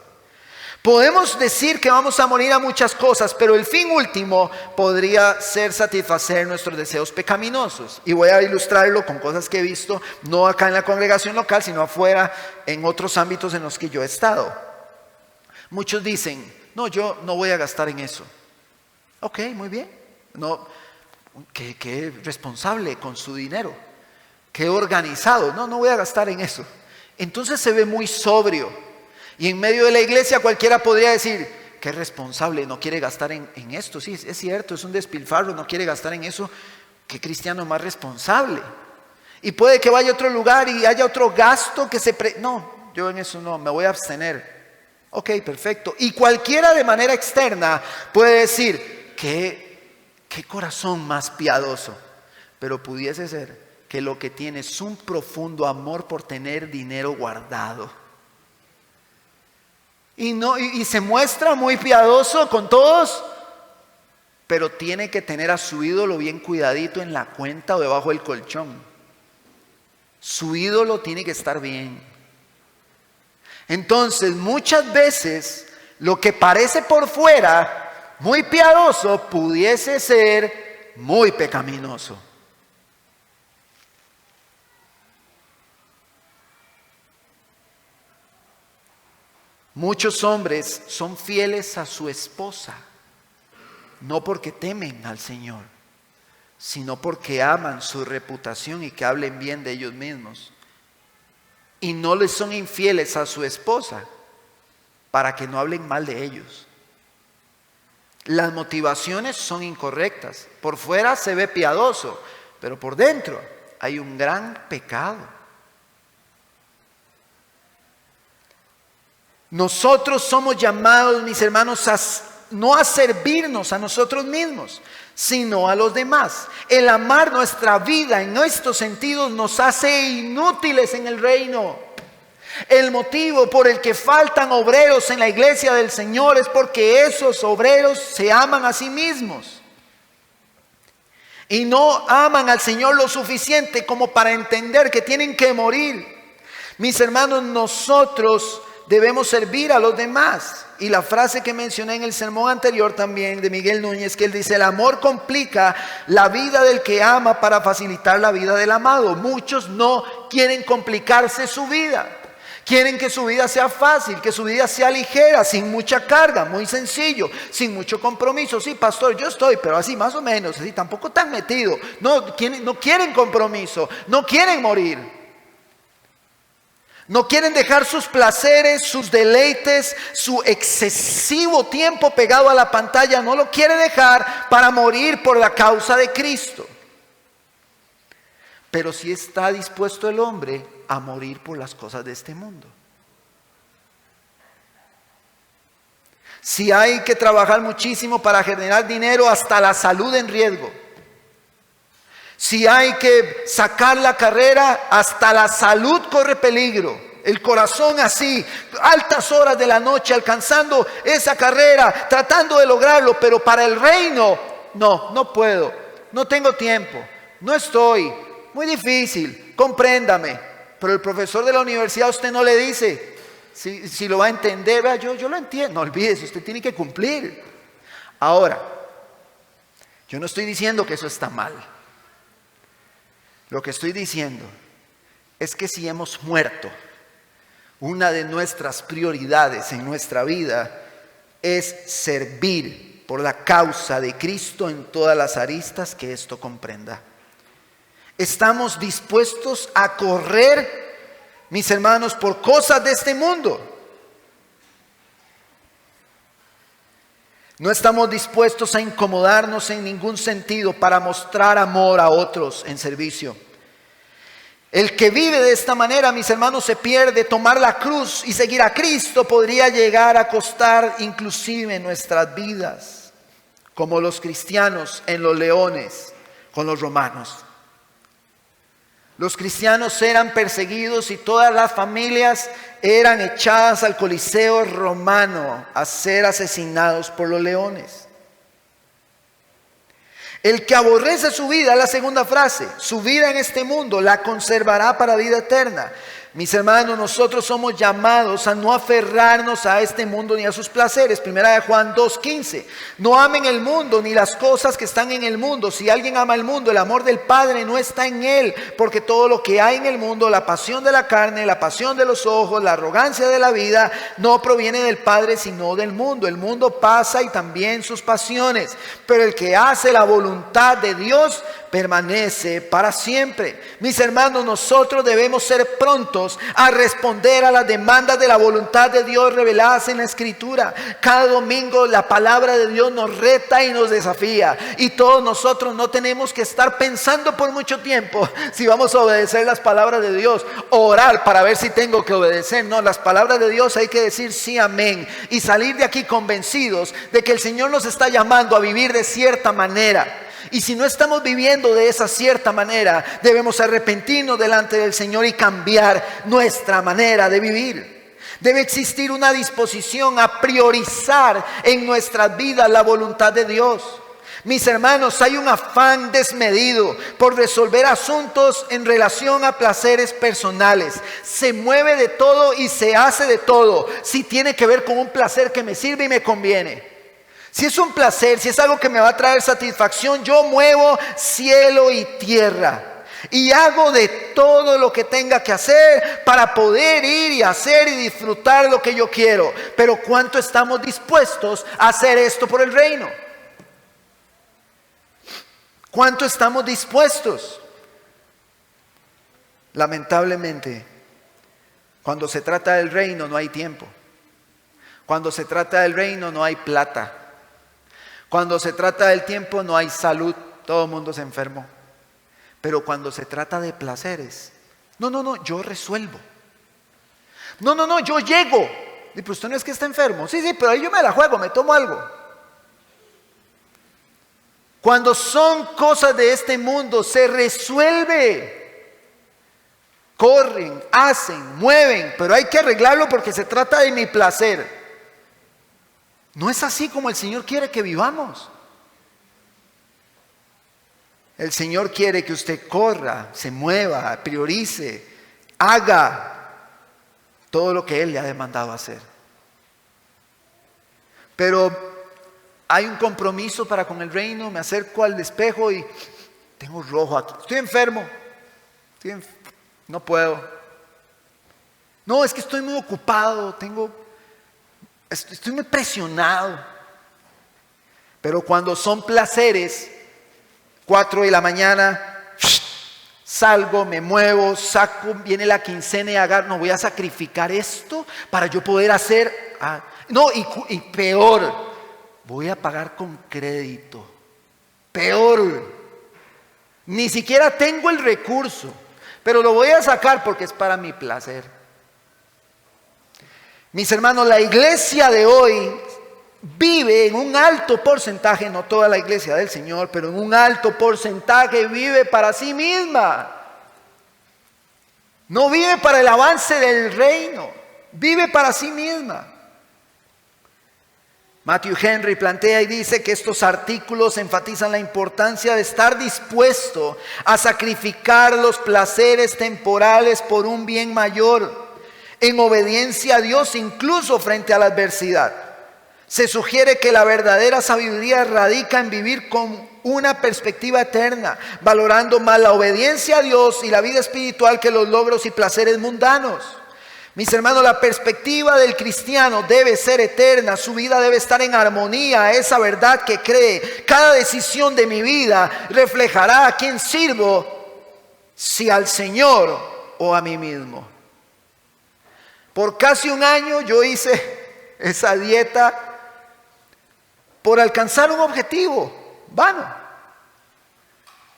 Podemos decir que vamos a morir a muchas cosas, pero el fin último podría ser satisfacer nuestros deseos pecaminosos. Y voy a ilustrarlo con cosas que he visto, no acá en la congregación local, sino afuera, en otros ámbitos en los que yo he estado. Muchos dicen, no, yo no voy a gastar en eso. Ok, muy bien. No, qué responsable con su dinero. Qué organizado. No voy a gastar en eso. Entonces se ve muy sobrio. Y en medio de la iglesia cualquiera podría decir, qué responsable, no quiere gastar en esto. Sí, es cierto, es un despilfarro, no quiere gastar en eso. ¿Qué cristiano más responsable? Y puede que vaya a otro lugar y haya otro gasto que no, yo en eso no, me voy a abstener. Ok, perfecto. Y cualquiera de manera externa puede decir, qué corazón más piadoso. Pero pudiese ser que lo que tiene es un profundo amor por tener dinero guardado. Y se muestra muy piadoso con todos, pero tiene que tener a su ídolo bien cuidadito en la cuenta o debajo del colchón. Su ídolo tiene que estar bien. Entonces, muchas veces, lo que parece por fuera muy piadoso, pudiese ser muy pecaminoso. Muchos hombres son fieles a su esposa, no porque temen al Señor, sino porque aman su reputación y que hablen bien de ellos mismos. Y no les son infieles a su esposa para que no hablen mal de ellos. Las motivaciones son incorrectas. Por fuera se ve piadoso, pero por dentro hay un gran pecado. Nosotros somos llamados, mis hermanos, no a servirnos a nosotros mismos, sino a los demás. El amar nuestra vida en estos sentidos nos hace inútiles en el reino. El motivo por el que faltan obreros en la iglesia del Señor es porque esos obreros se aman a sí mismos. Y no aman al Señor lo suficiente como para entender que tienen que morir. Mis hermanos, nosotros debemos servir a los demás. Y la frase que mencioné en el sermón anterior también de Miguel Núñez, que él dice: el amor complica la vida del que ama para facilitar la vida del amado. Muchos no quieren complicarse su vida. Quieren que su vida sea fácil, que su vida sea ligera, sin mucha carga, muy sencillo, sin mucho compromiso. Sí, pastor, yo estoy, pero así más o menos, así tampoco tan metido. No quieren compromiso, no quieren morir. No quieren dejar sus placeres, sus deleites, su excesivo tiempo pegado a la pantalla. No lo quiere dejar para morir por la causa de Cristo. Pero sí está dispuesto el hombre a morir por las cosas de este mundo. Si hay que trabajar muchísimo para generar dinero, hasta la salud en riesgo. Si hay que sacar la carrera, hasta la salud corre peligro. El corazón así, altas horas de la noche alcanzando esa carrera, tratando de lograrlo, pero para el reino, no puedo, no tengo tiempo, no estoy, muy difícil, compréndame. Pero el profesor de la universidad a usted no le dice, si lo va a entender, vea, yo lo entiendo, no olvídese, usted tiene que cumplir. Ahora, yo no estoy diciendo que eso está mal. Lo que estoy diciendo es que si hemos muerto, una de nuestras prioridades en nuestra vida es servir por la causa de Cristo en todas las aristas que esto comprenda. Estamos dispuestos a correr, mis hermanos, por cosas de este mundo. No estamos dispuestos a incomodarnos en ningún sentido para mostrar amor a otros en servicio. El que vive de esta manera, mis hermanos, se pierde. Tomar la cruz y seguir a Cristo podría llegar a costar inclusive nuestras vidas, como los cristianos en los leones con los romanos. Los cristianos eran perseguidos y todas las familias eran echadas al Coliseo romano a ser asesinados por los leones. El que aborrece su vida, la segunda frase, su vida en este mundo la conservará para vida eterna. Mis hermanos, nosotros somos llamados a no aferrarnos a este mundo ni a sus placeres. Primera de Juan 2:15. No amen el mundo ni las cosas que están en el mundo. Si alguien ama el mundo, el amor del Padre no está en él. Porque todo lo que hay en el mundo, la pasión de la carne, la pasión de los ojos, la arrogancia de la vida, no proviene del Padre sino del mundo. El mundo pasa y también sus pasiones. Pero el que hace la voluntad de Dios permanece para siempre. Mis hermanos, nosotros debemos ser prontos a responder a las demandas de la voluntad de Dios reveladas en la Escritura. Cada domingo la palabra de Dios nos reta y nos desafía, y todos nosotros no tenemos que estar pensando por mucho tiempo si vamos a obedecer las palabras de Dios, o orar para ver si tengo que obedecer. No, las palabras de Dios hay que decir sí, amén, y salir de aquí convencidos de que el Señor nos está llamando a vivir de cierta manera. Y si no estamos viviendo de esa cierta manera, debemos arrepentirnos delante del Señor y cambiar nuestra manera de vivir. Debe existir una disposición a priorizar en nuestras vidas la voluntad de Dios. Mis hermanos, hay un afán desmedido por resolver asuntos en relación a placeres personales. Se mueve de todo y se hace de todo si tiene que ver con un placer que me sirve y me conviene. Si es un placer, si es algo que me va a traer satisfacción, yo muevo cielo y tierra y hago de todo lo que tenga que hacer para poder ir y hacer y disfrutar lo que yo quiero. Pero ¿cuánto estamos dispuestos a hacer esto por el reino? ¿Cuánto estamos dispuestos? Lamentablemente, cuando se trata del reino no hay tiempo. Cuando se trata del reino no hay plata. Cuando se trata del tiempo no hay salud. Todo el mundo se enfermó. Pero cuando se trata de placeres, no, yo resuelvo. No, yo llego. Y pues usted no es que está enfermo. Sí, pero ahí yo me la juego, me tomo algo. Cuando son cosas de este mundo, se resuelve. Corren, hacen, mueven, pero hay que arreglarlo porque se trata de mi placer. No es así como el Señor quiere que vivamos. El Señor quiere que usted corra, se mueva, priorice, haga todo lo que Él le ha demandado hacer. Pero hay un compromiso para con el reino. Me acerco al espejo y tengo rojo aquí. Estoy enfermo. No puedo. No, es que estoy muy ocupado. Estoy muy presionado. Pero cuando son placeres, 4 de la mañana, salgo, me muevo, saco, viene la quincena y agarro, no voy a sacrificar esto para yo poder hacer. No, y peor, voy a pagar con crédito. Peor, ni siquiera tengo el recurso, pero lo voy a sacar porque es para mi placer. Mis hermanos, la iglesia de hoy vive en un alto porcentaje, no toda la iglesia del Señor, pero en un alto porcentaje vive para sí misma. No vive para el avance del reino, vive para sí misma. Matthew Henry plantea y dice que estos artículos enfatizan la importancia de estar dispuesto a sacrificar los placeres temporales por un bien mayor, en obediencia a Dios incluso frente a la adversidad. Se sugiere que la verdadera sabiduría radica en vivir con una perspectiva eterna, valorando más la obediencia a Dios y la vida espiritual que los logros y placeres mundanos. Mis hermanos, la perspectiva del cristiano debe ser eterna. Su vida debe estar en armonía a esa verdad que cree. Cada decisión de mi vida reflejará a quién sirvo, si al Señor o a mí mismo. Por casi un año yo hice esa dieta por alcanzar un objetivo vano.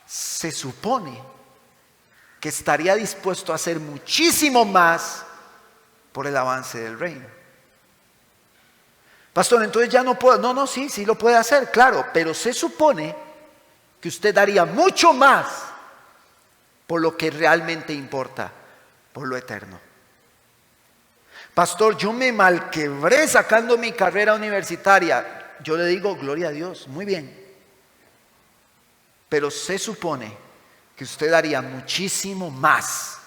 Se supone que estaría dispuesto a hacer muchísimo más por el avance del reino. Pastor, entonces ya no puedo. No, sí lo puede hacer, claro, pero se supone que usted daría mucho más por lo que realmente importa, por lo eterno. Pastor, yo me malquebré sacando mi carrera universitaria. Yo le digo, gloria a Dios, muy bien. Pero se supone que usted daría muchísimo más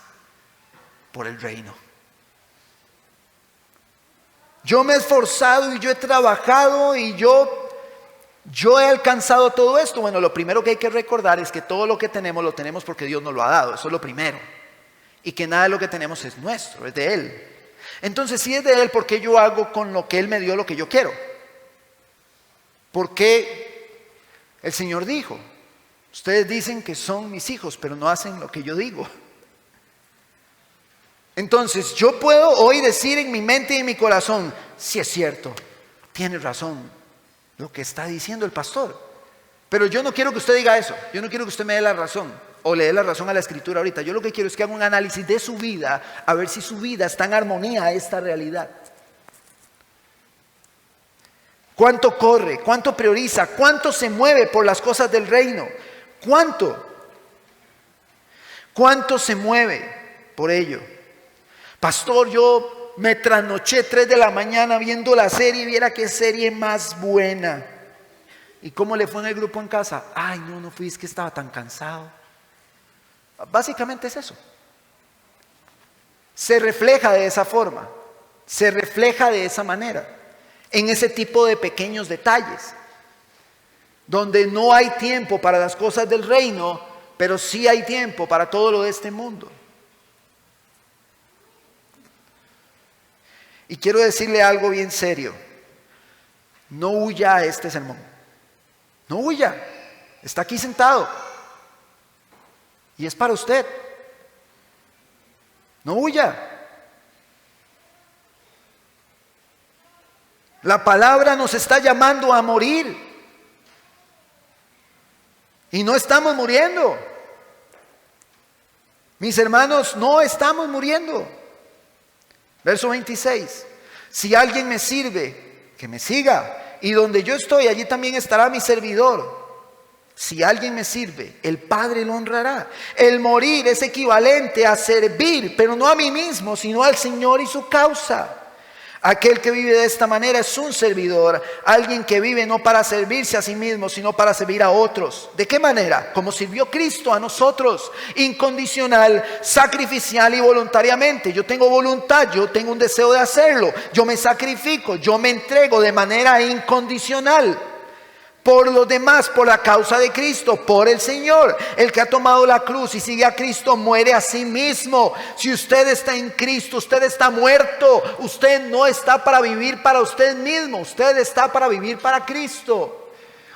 por el reino. Yo me he esforzado y yo he trabajado y yo he alcanzado todo esto. Bueno, lo primero que hay que recordar es que todo lo que tenemos lo tenemos porque Dios nos lo ha dado. Eso es lo primero. Y que nada de lo que tenemos es nuestro, es de Él. Entonces, si es de Él, ¿por qué yo hago con lo que Él me dio lo que yo quiero? Porque el Señor dijo, Ustedes dicen que son mis hijos, pero no hacen lo que yo digo. Entonces yo puedo hoy decir en mi mente y en mi corazón, sí es cierto, tiene razón lo que está diciendo el pastor. Pero yo no quiero que usted diga eso. Yo no quiero que usted me dé la razón o le dé la razón a la escritura ahorita. Yo lo que quiero es que haga un análisis de su vida, a ver si su vida está en armonía a esta realidad. ¿Cuánto corre? ¿Cuánto prioriza? ¿Cuánto se mueve por las cosas del reino? ¿Cuánto? ¿Cuánto se mueve por ello? Pastor, yo me trasnoché 3 de la mañana viendo la serie, viera qué serie más buena. ¿Y cómo le fue en el grupo en casa? Ay, no fui, es que estaba tan cansado. Básicamente es eso. Se refleja de esa forma, se refleja de esa manera, en ese tipo de pequeños detalles, donde no hay tiempo para las cosas del reino, pero sí hay tiempo para todo lo de este mundo. Y quiero decirle algo bien serio. No huya a este sermón. No huya. Está aquí sentado. Y es para usted. No huya. La palabra nos está llamando a morir. Y no estamos muriendo. Mis hermanos, no estamos muriendo. Verso 26. Si alguien me sirve, que me siga. Y donde yo estoy, allí también estará mi servidor. Si alguien me sirve, el Padre lo honrará. El morir es equivalente a servir, pero no a mí mismo, sino al Señor y su causa. Aquel que vive de esta manera es un servidor, alguien que vive no para servirse a sí mismo, sino para servir a otros. ¿De qué manera? Como sirvió Cristo a nosotros, incondicional, sacrificial y voluntariamente. Yo tengo voluntad, yo tengo un deseo de hacerlo, yo me sacrifico, yo me entrego de manera incondicional. Por los demás, por la causa de Cristo, por el Señor. El que ha tomado la cruz y sigue a Cristo muere a sí mismo. Si usted está en Cristo, usted está muerto. Usted no está para vivir para usted mismo. Usted está para vivir para Cristo.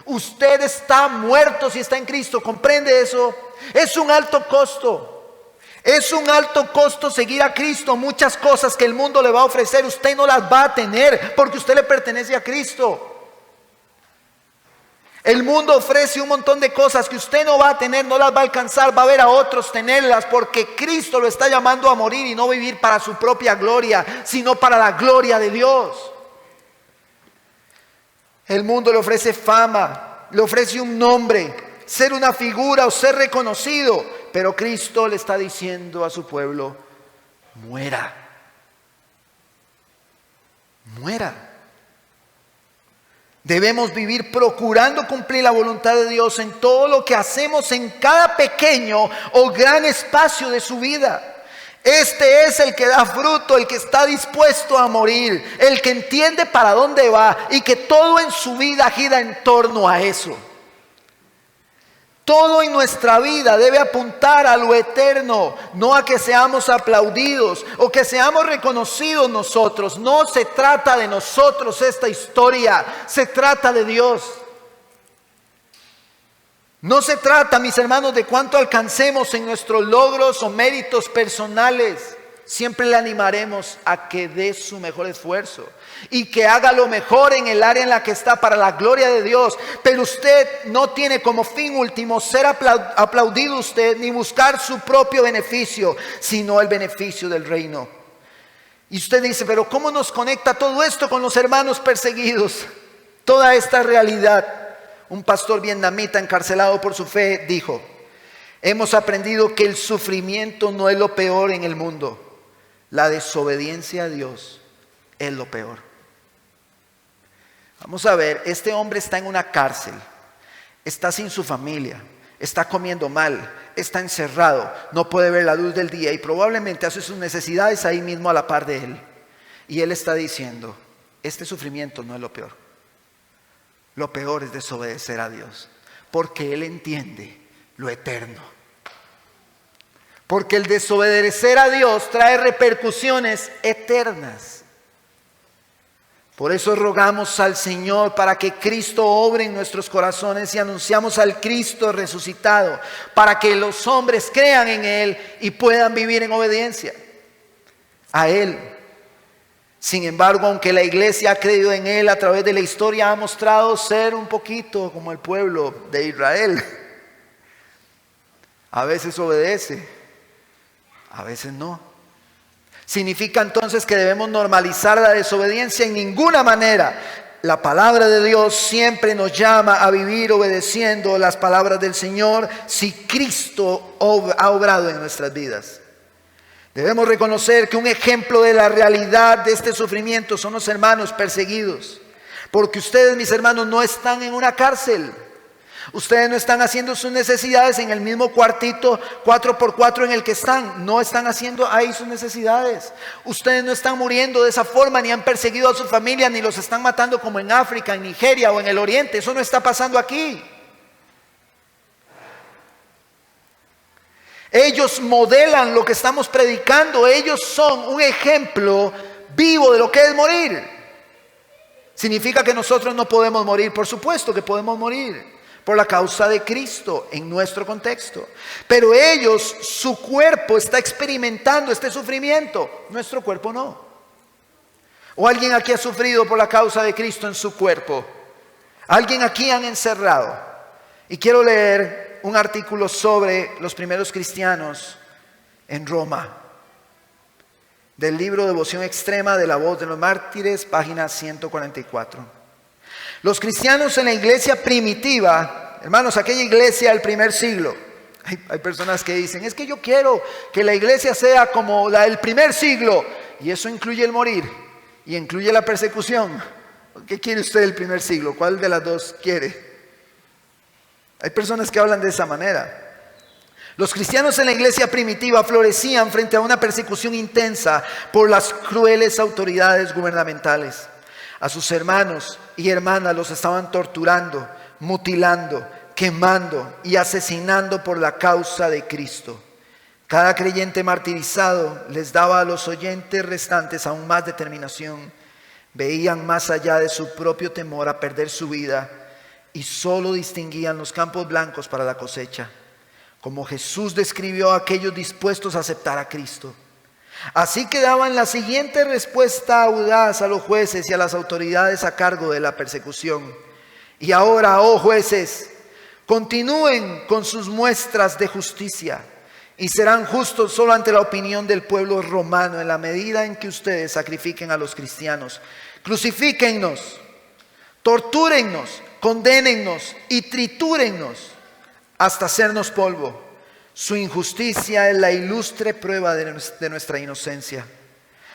Usted está muerto si está en Cristo. ¿Comprende eso? Es un alto costo. Es un alto costo seguir a Cristo. Muchas cosas que el mundo le va a ofrecer, usted no las va a tener porque usted le pertenece a Cristo. El mundo ofrece un montón de cosas que usted no va a tener, no las va a alcanzar, va a ver a otros tenerlas, porque Cristo lo está llamando a morir y no vivir para su propia gloria, sino para la gloria de Dios. El mundo le ofrece fama, le ofrece un nombre, ser una figura o ser reconocido, pero Cristo le está diciendo a su pueblo: muera, muera. Debemos vivir procurando cumplir la voluntad de Dios en todo lo que hacemos, en cada pequeño o gran espacio de su vida. Este es el que da fruto, el que está dispuesto a morir, el que entiende para dónde va y que todo en su vida gira en torno a eso. Todo en nuestra vida debe apuntar a lo eterno, no a que seamos aplaudidos o que seamos reconocidos nosotros. No se trata de nosotros esta historia, se trata de Dios. No se trata, mis hermanos, de cuánto alcancemos en nuestros logros o méritos personales. Siempre le animaremos a que dé su mejor esfuerzo y que haga lo mejor en el área en la que está para la gloria de Dios. Pero usted no tiene como fin último ser aplaudido usted ni buscar su propio beneficio, sino el beneficio del reino. Y usted dice: pero ¿cómo nos conecta todo esto con los hermanos perseguidos? Toda esta realidad. Un pastor vietnamita encarcelado por su fe dijo: hemos aprendido que el sufrimiento no es lo peor en el mundo. La desobediencia a Dios es lo peor. Vamos a ver, este hombre está en una cárcel, está sin su familia, está comiendo mal, está encerrado, no puede ver la luz del día y probablemente hace sus necesidades ahí mismo a la par de él. Y él está diciendo: este sufrimiento no es lo peor. Lo peor es desobedecer a Dios, porque él entiende lo eterno. Porque el desobedecer a Dios trae repercusiones eternas. Por eso rogamos al Señor para que Cristo obre en nuestros corazones y anunciamos al Cristo resucitado, para que los hombres crean en Él y puedan vivir en obediencia a Él. Sin embargo, aunque la iglesia ha creído en Él a través de la historia, ha mostrado ser un poquito como el pueblo de Israel. A veces obedece, a veces no. ¿Significa entonces que debemos normalizar la desobediencia? En ninguna manera. La palabra de Dios siempre nos llama a vivir obedeciendo las palabras del Señor si Cristo ha obrado en nuestras vidas. Debemos reconocer que un ejemplo de la realidad de este sufrimiento son los hermanos perseguidos. Porque ustedes, mis hermanos, no están en una cárcel. Ustedes no están haciendo sus necesidades en el mismo cuartito 4x4 en el que están. No están haciendo ahí sus necesidades. Ustedes no están muriendo de esa forma, ni han perseguido a su familia, ni los están matando como en África, en Nigeria o en el Oriente. Eso no está pasando aquí. Ellos modelan lo que estamos predicando. Ellos son un ejemplo vivo de lo que es morir. ¿Significa que nosotros no podemos morir? Por supuesto que podemos morir por la causa de Cristo en nuestro contexto. Pero ellos, su cuerpo está experimentando este sufrimiento. Nuestro cuerpo no. ¿O alguien aquí ha sufrido por la causa de Cristo en su cuerpo? ¿Alguien aquí han encerrado? Y quiero leer un artículo sobre los primeros cristianos en Roma. Del libro Devoción Extrema de la Voz de los Mártires, página 144. Los cristianos en la iglesia primitiva, hermanos, aquella iglesia del primer siglo. Hay personas que dicen, es que yo quiero que la iglesia sea como la del primer siglo. Y eso incluye el morir y incluye la persecución. ¿Qué quiere usted del primer siglo? ¿Cuál de las dos quiere? Hay personas que hablan de esa manera. Los cristianos en la iglesia primitiva florecían frente a una persecución intensa por las crueles autoridades gubernamentales. A sus hermanos y hermanas los estaban torturando, mutilando, quemando y asesinando por la causa de Cristo. Cada creyente martirizado les daba a los oyentes restantes aún más determinación. Veían más allá de su propio temor a perder su vida y solo distinguían los campos blancos para la cosecha, como Jesús describió a aquellos dispuestos a aceptar a Cristo. Así que daban la siguiente respuesta audaz a los jueces y a las autoridades a cargo de la persecución. Y ahora, oh jueces, continúen con sus muestras de justicia y serán justos solo ante la opinión del pueblo romano en la medida en que ustedes sacrifiquen a los cristianos. Crucifíquennos, tortúrennos, condénennos y tritúrennos hasta hacernos polvo. Su injusticia es la ilustre prueba de nuestra inocencia,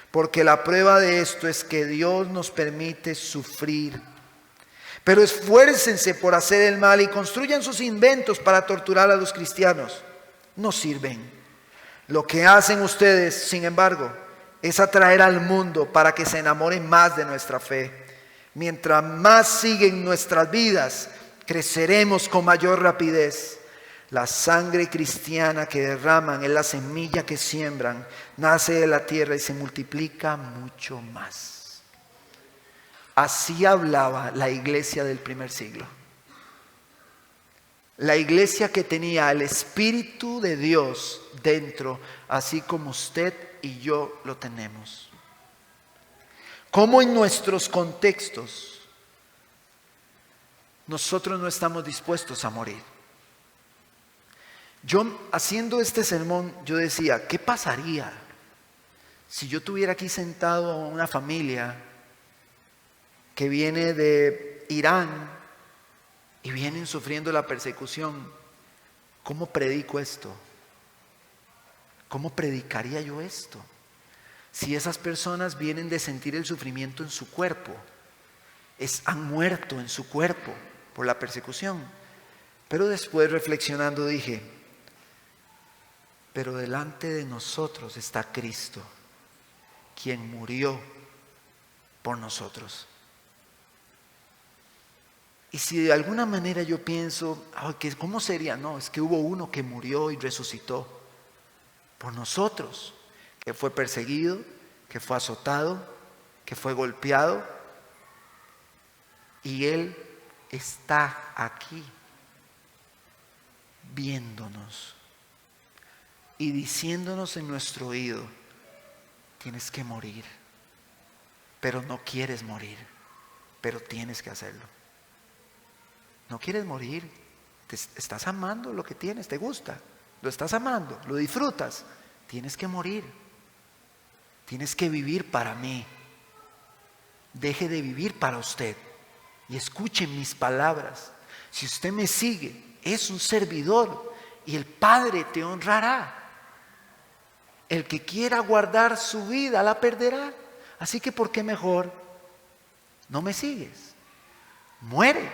porque la prueba de esto es que Dios nos permite sufrir. Pero esfuércense por hacer el mal y construyan sus inventos para torturar a los cristianos. No sirven. Lo que hacen ustedes, sin embargo, es atraer al mundo para que se enamoren más de nuestra fe. Mientras más siguen nuestras vidas, creceremos con mayor rapidez. La sangre cristiana que derraman es la semilla que siembran, nace de la tierra y se multiplica mucho más. Así hablaba la iglesia del primer siglo. La iglesia que tenía el Espíritu de Dios dentro, así como usted y yo lo tenemos. Como en nuestros contextos, nosotros no estamos dispuestos a morir. Yo, haciendo este sermón, yo decía, ¿qué pasaría si yo tuviera aquí sentado una familia que viene de Irán y vienen sufriendo la persecución? ¿Cómo predico esto? ¿Cómo predicaría yo esto? Si esas personas vienen de sentir el sufrimiento en su cuerpo, han muerto en su cuerpo por la persecución. Pero después, reflexionando, dije, pero delante de nosotros está Cristo, quien murió por nosotros. Y si de alguna manera yo pienso, ¿cómo sería? No, es que hubo uno que murió y resucitó por nosotros, que fue perseguido, que fue azotado, que fue golpeado, Y Él está aquí viéndonos y diciéndonos en nuestro oído: tienes que morir, pero no quieres morir, pero tienes que hacerlo. No quieres morir, estás amando lo que tienes, te gusta, lo estás amando, lo disfrutas, tienes que morir, tienes que vivir para mí. Deje de vivir para usted y escuche mis palabras. Si usted me sigue, es un servidor y el Padre te honrará. El que quiera guardar su vida la perderá. Así que ¿por qué mejor no me sigues? Muere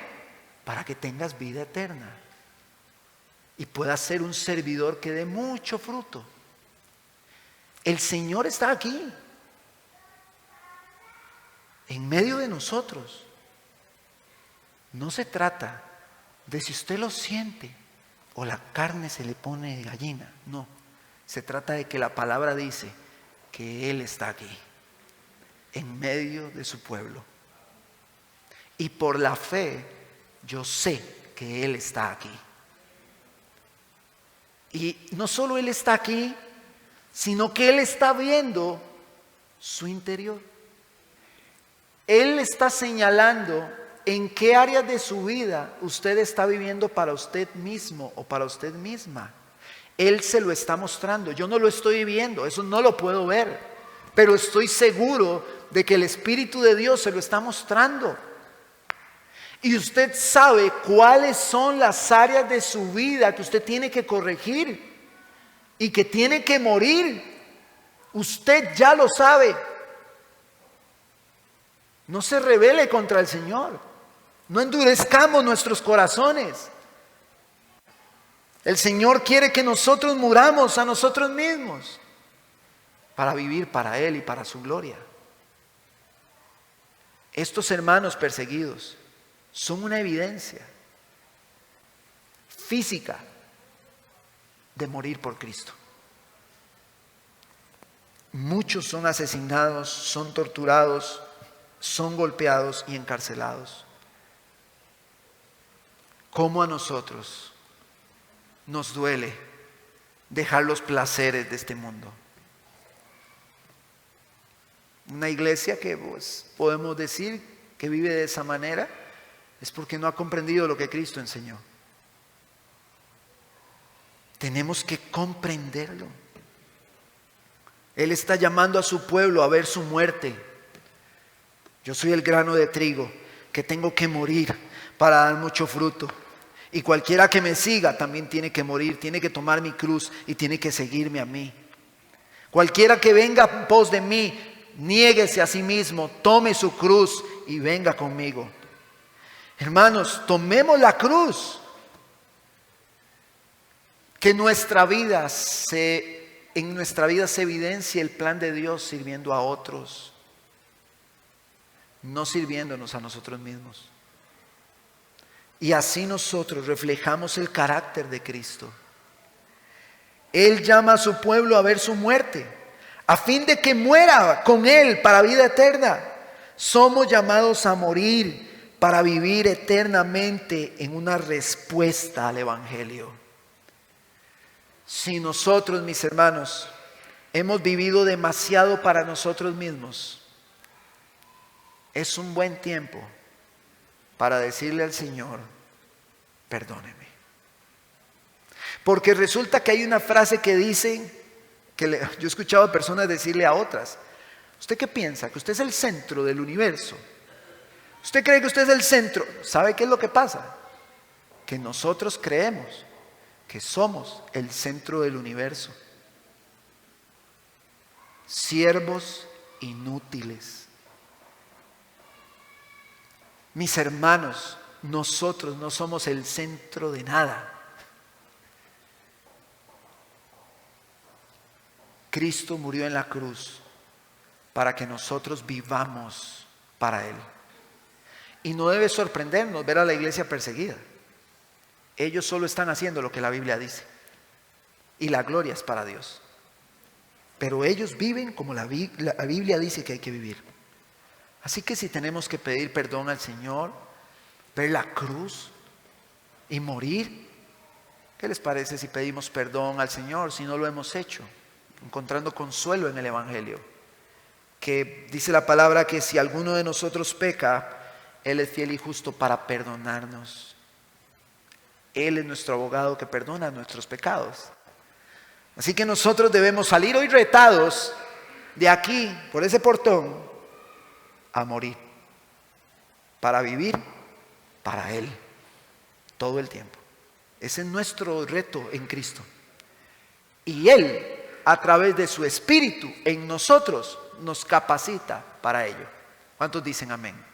para que tengas vida eterna y puedas ser un servidor que dé mucho fruto. El Señor está aquí, en medio de nosotros. No se trata de si usted lo siente o la carne se le pone de gallina. No, se trata de que la palabra dice que Él está aquí, en medio de su pueblo. Y por la fe yo sé que Él está aquí. Y no solo Él está aquí, sino que Él está viendo su interior. Él está señalando en qué áreas de su vida usted está viviendo para usted mismo o para usted misma. Él se lo está mostrando. Yo no lo estoy viendo, eso no lo puedo ver, pero estoy seguro de que el Espíritu de Dios se lo está mostrando. Y usted sabe cuáles son las áreas de su vida que usted tiene que corregir y que tiene que morir. Usted ya lo sabe. No se rebele contra el Señor. No endurezcamos nuestros corazones. El Señor quiere que nosotros muramos a nosotros mismos para vivir para Él y para su gloria. Estos hermanos perseguidos son una evidencia física de morir por Cristo. Muchos son asesinados, son torturados, son golpeados y encarcelados. ¿Cómo a nosotros nos duele dejar los placeres de este mundo? Una iglesia que podemos decir que vive de esa manera es porque no ha comprendido lo que Cristo enseñó. Tenemos que comprenderlo. Él está llamando a su pueblo a ver su muerte. Yo soy el grano de trigo que tengo que morir para dar mucho fruto. Y cualquiera que me siga también tiene que morir, tiene que tomar mi cruz y tiene que seguirme a mí. Cualquiera que venga en pos de mí, niéguese a sí mismo, tome su cruz y venga conmigo. Hermanos, tomemos la cruz. Que en nuestra vida se evidencie el plan de Dios sirviendo a otros, no sirviéndonos a nosotros mismos. Y así nosotros reflejamos el carácter de Cristo. Él llama a su pueblo a ver su muerte, a fin de que muera con Él para vida eterna. Somos llamados a morir para vivir eternamente en una respuesta al Evangelio. Si nosotros, mis hermanos, hemos vivido demasiado para nosotros mismos, es un buen tiempo para decirle al Señor: perdóneme. Porque resulta que hay una frase que dicen, yo he escuchado a personas decirle a otras: ¿usted qué piensa? ¿Que usted es el centro del universo? ¿Usted cree que usted es el centro? ¿Sabe qué es lo que pasa? Que nosotros creemos que somos el centro del universo. Siervos inútiles. Mis hermanos, nosotros no somos el centro de nada. Cristo murió en la cruz para que nosotros vivamos para Él. Y no debe sorprendernos ver a la iglesia perseguida. Ellos solo están haciendo lo que la Biblia dice. Y la gloria es para Dios. Pero ellos viven como la Biblia dice que hay que vivir. Así que si tenemos que pedir perdón al Señor, ver la cruz y morir. ¿Qué les parece si pedimos perdón al Señor si no lo hemos hecho? Encontrando consuelo en el Evangelio. Que dice la palabra que si alguno de nosotros peca, Él es fiel y justo para perdonarnos. Él es nuestro abogado que perdona nuestros pecados. Así que nosotros debemos salir hoy retados de aquí, por ese portón, a morir. Para vivir para Él todo el tiempo. Ese es nuestro reto en Cristo. Y Él, a través de su Espíritu en nosotros, nos capacita para ello. ¿Cuántos dicen amén?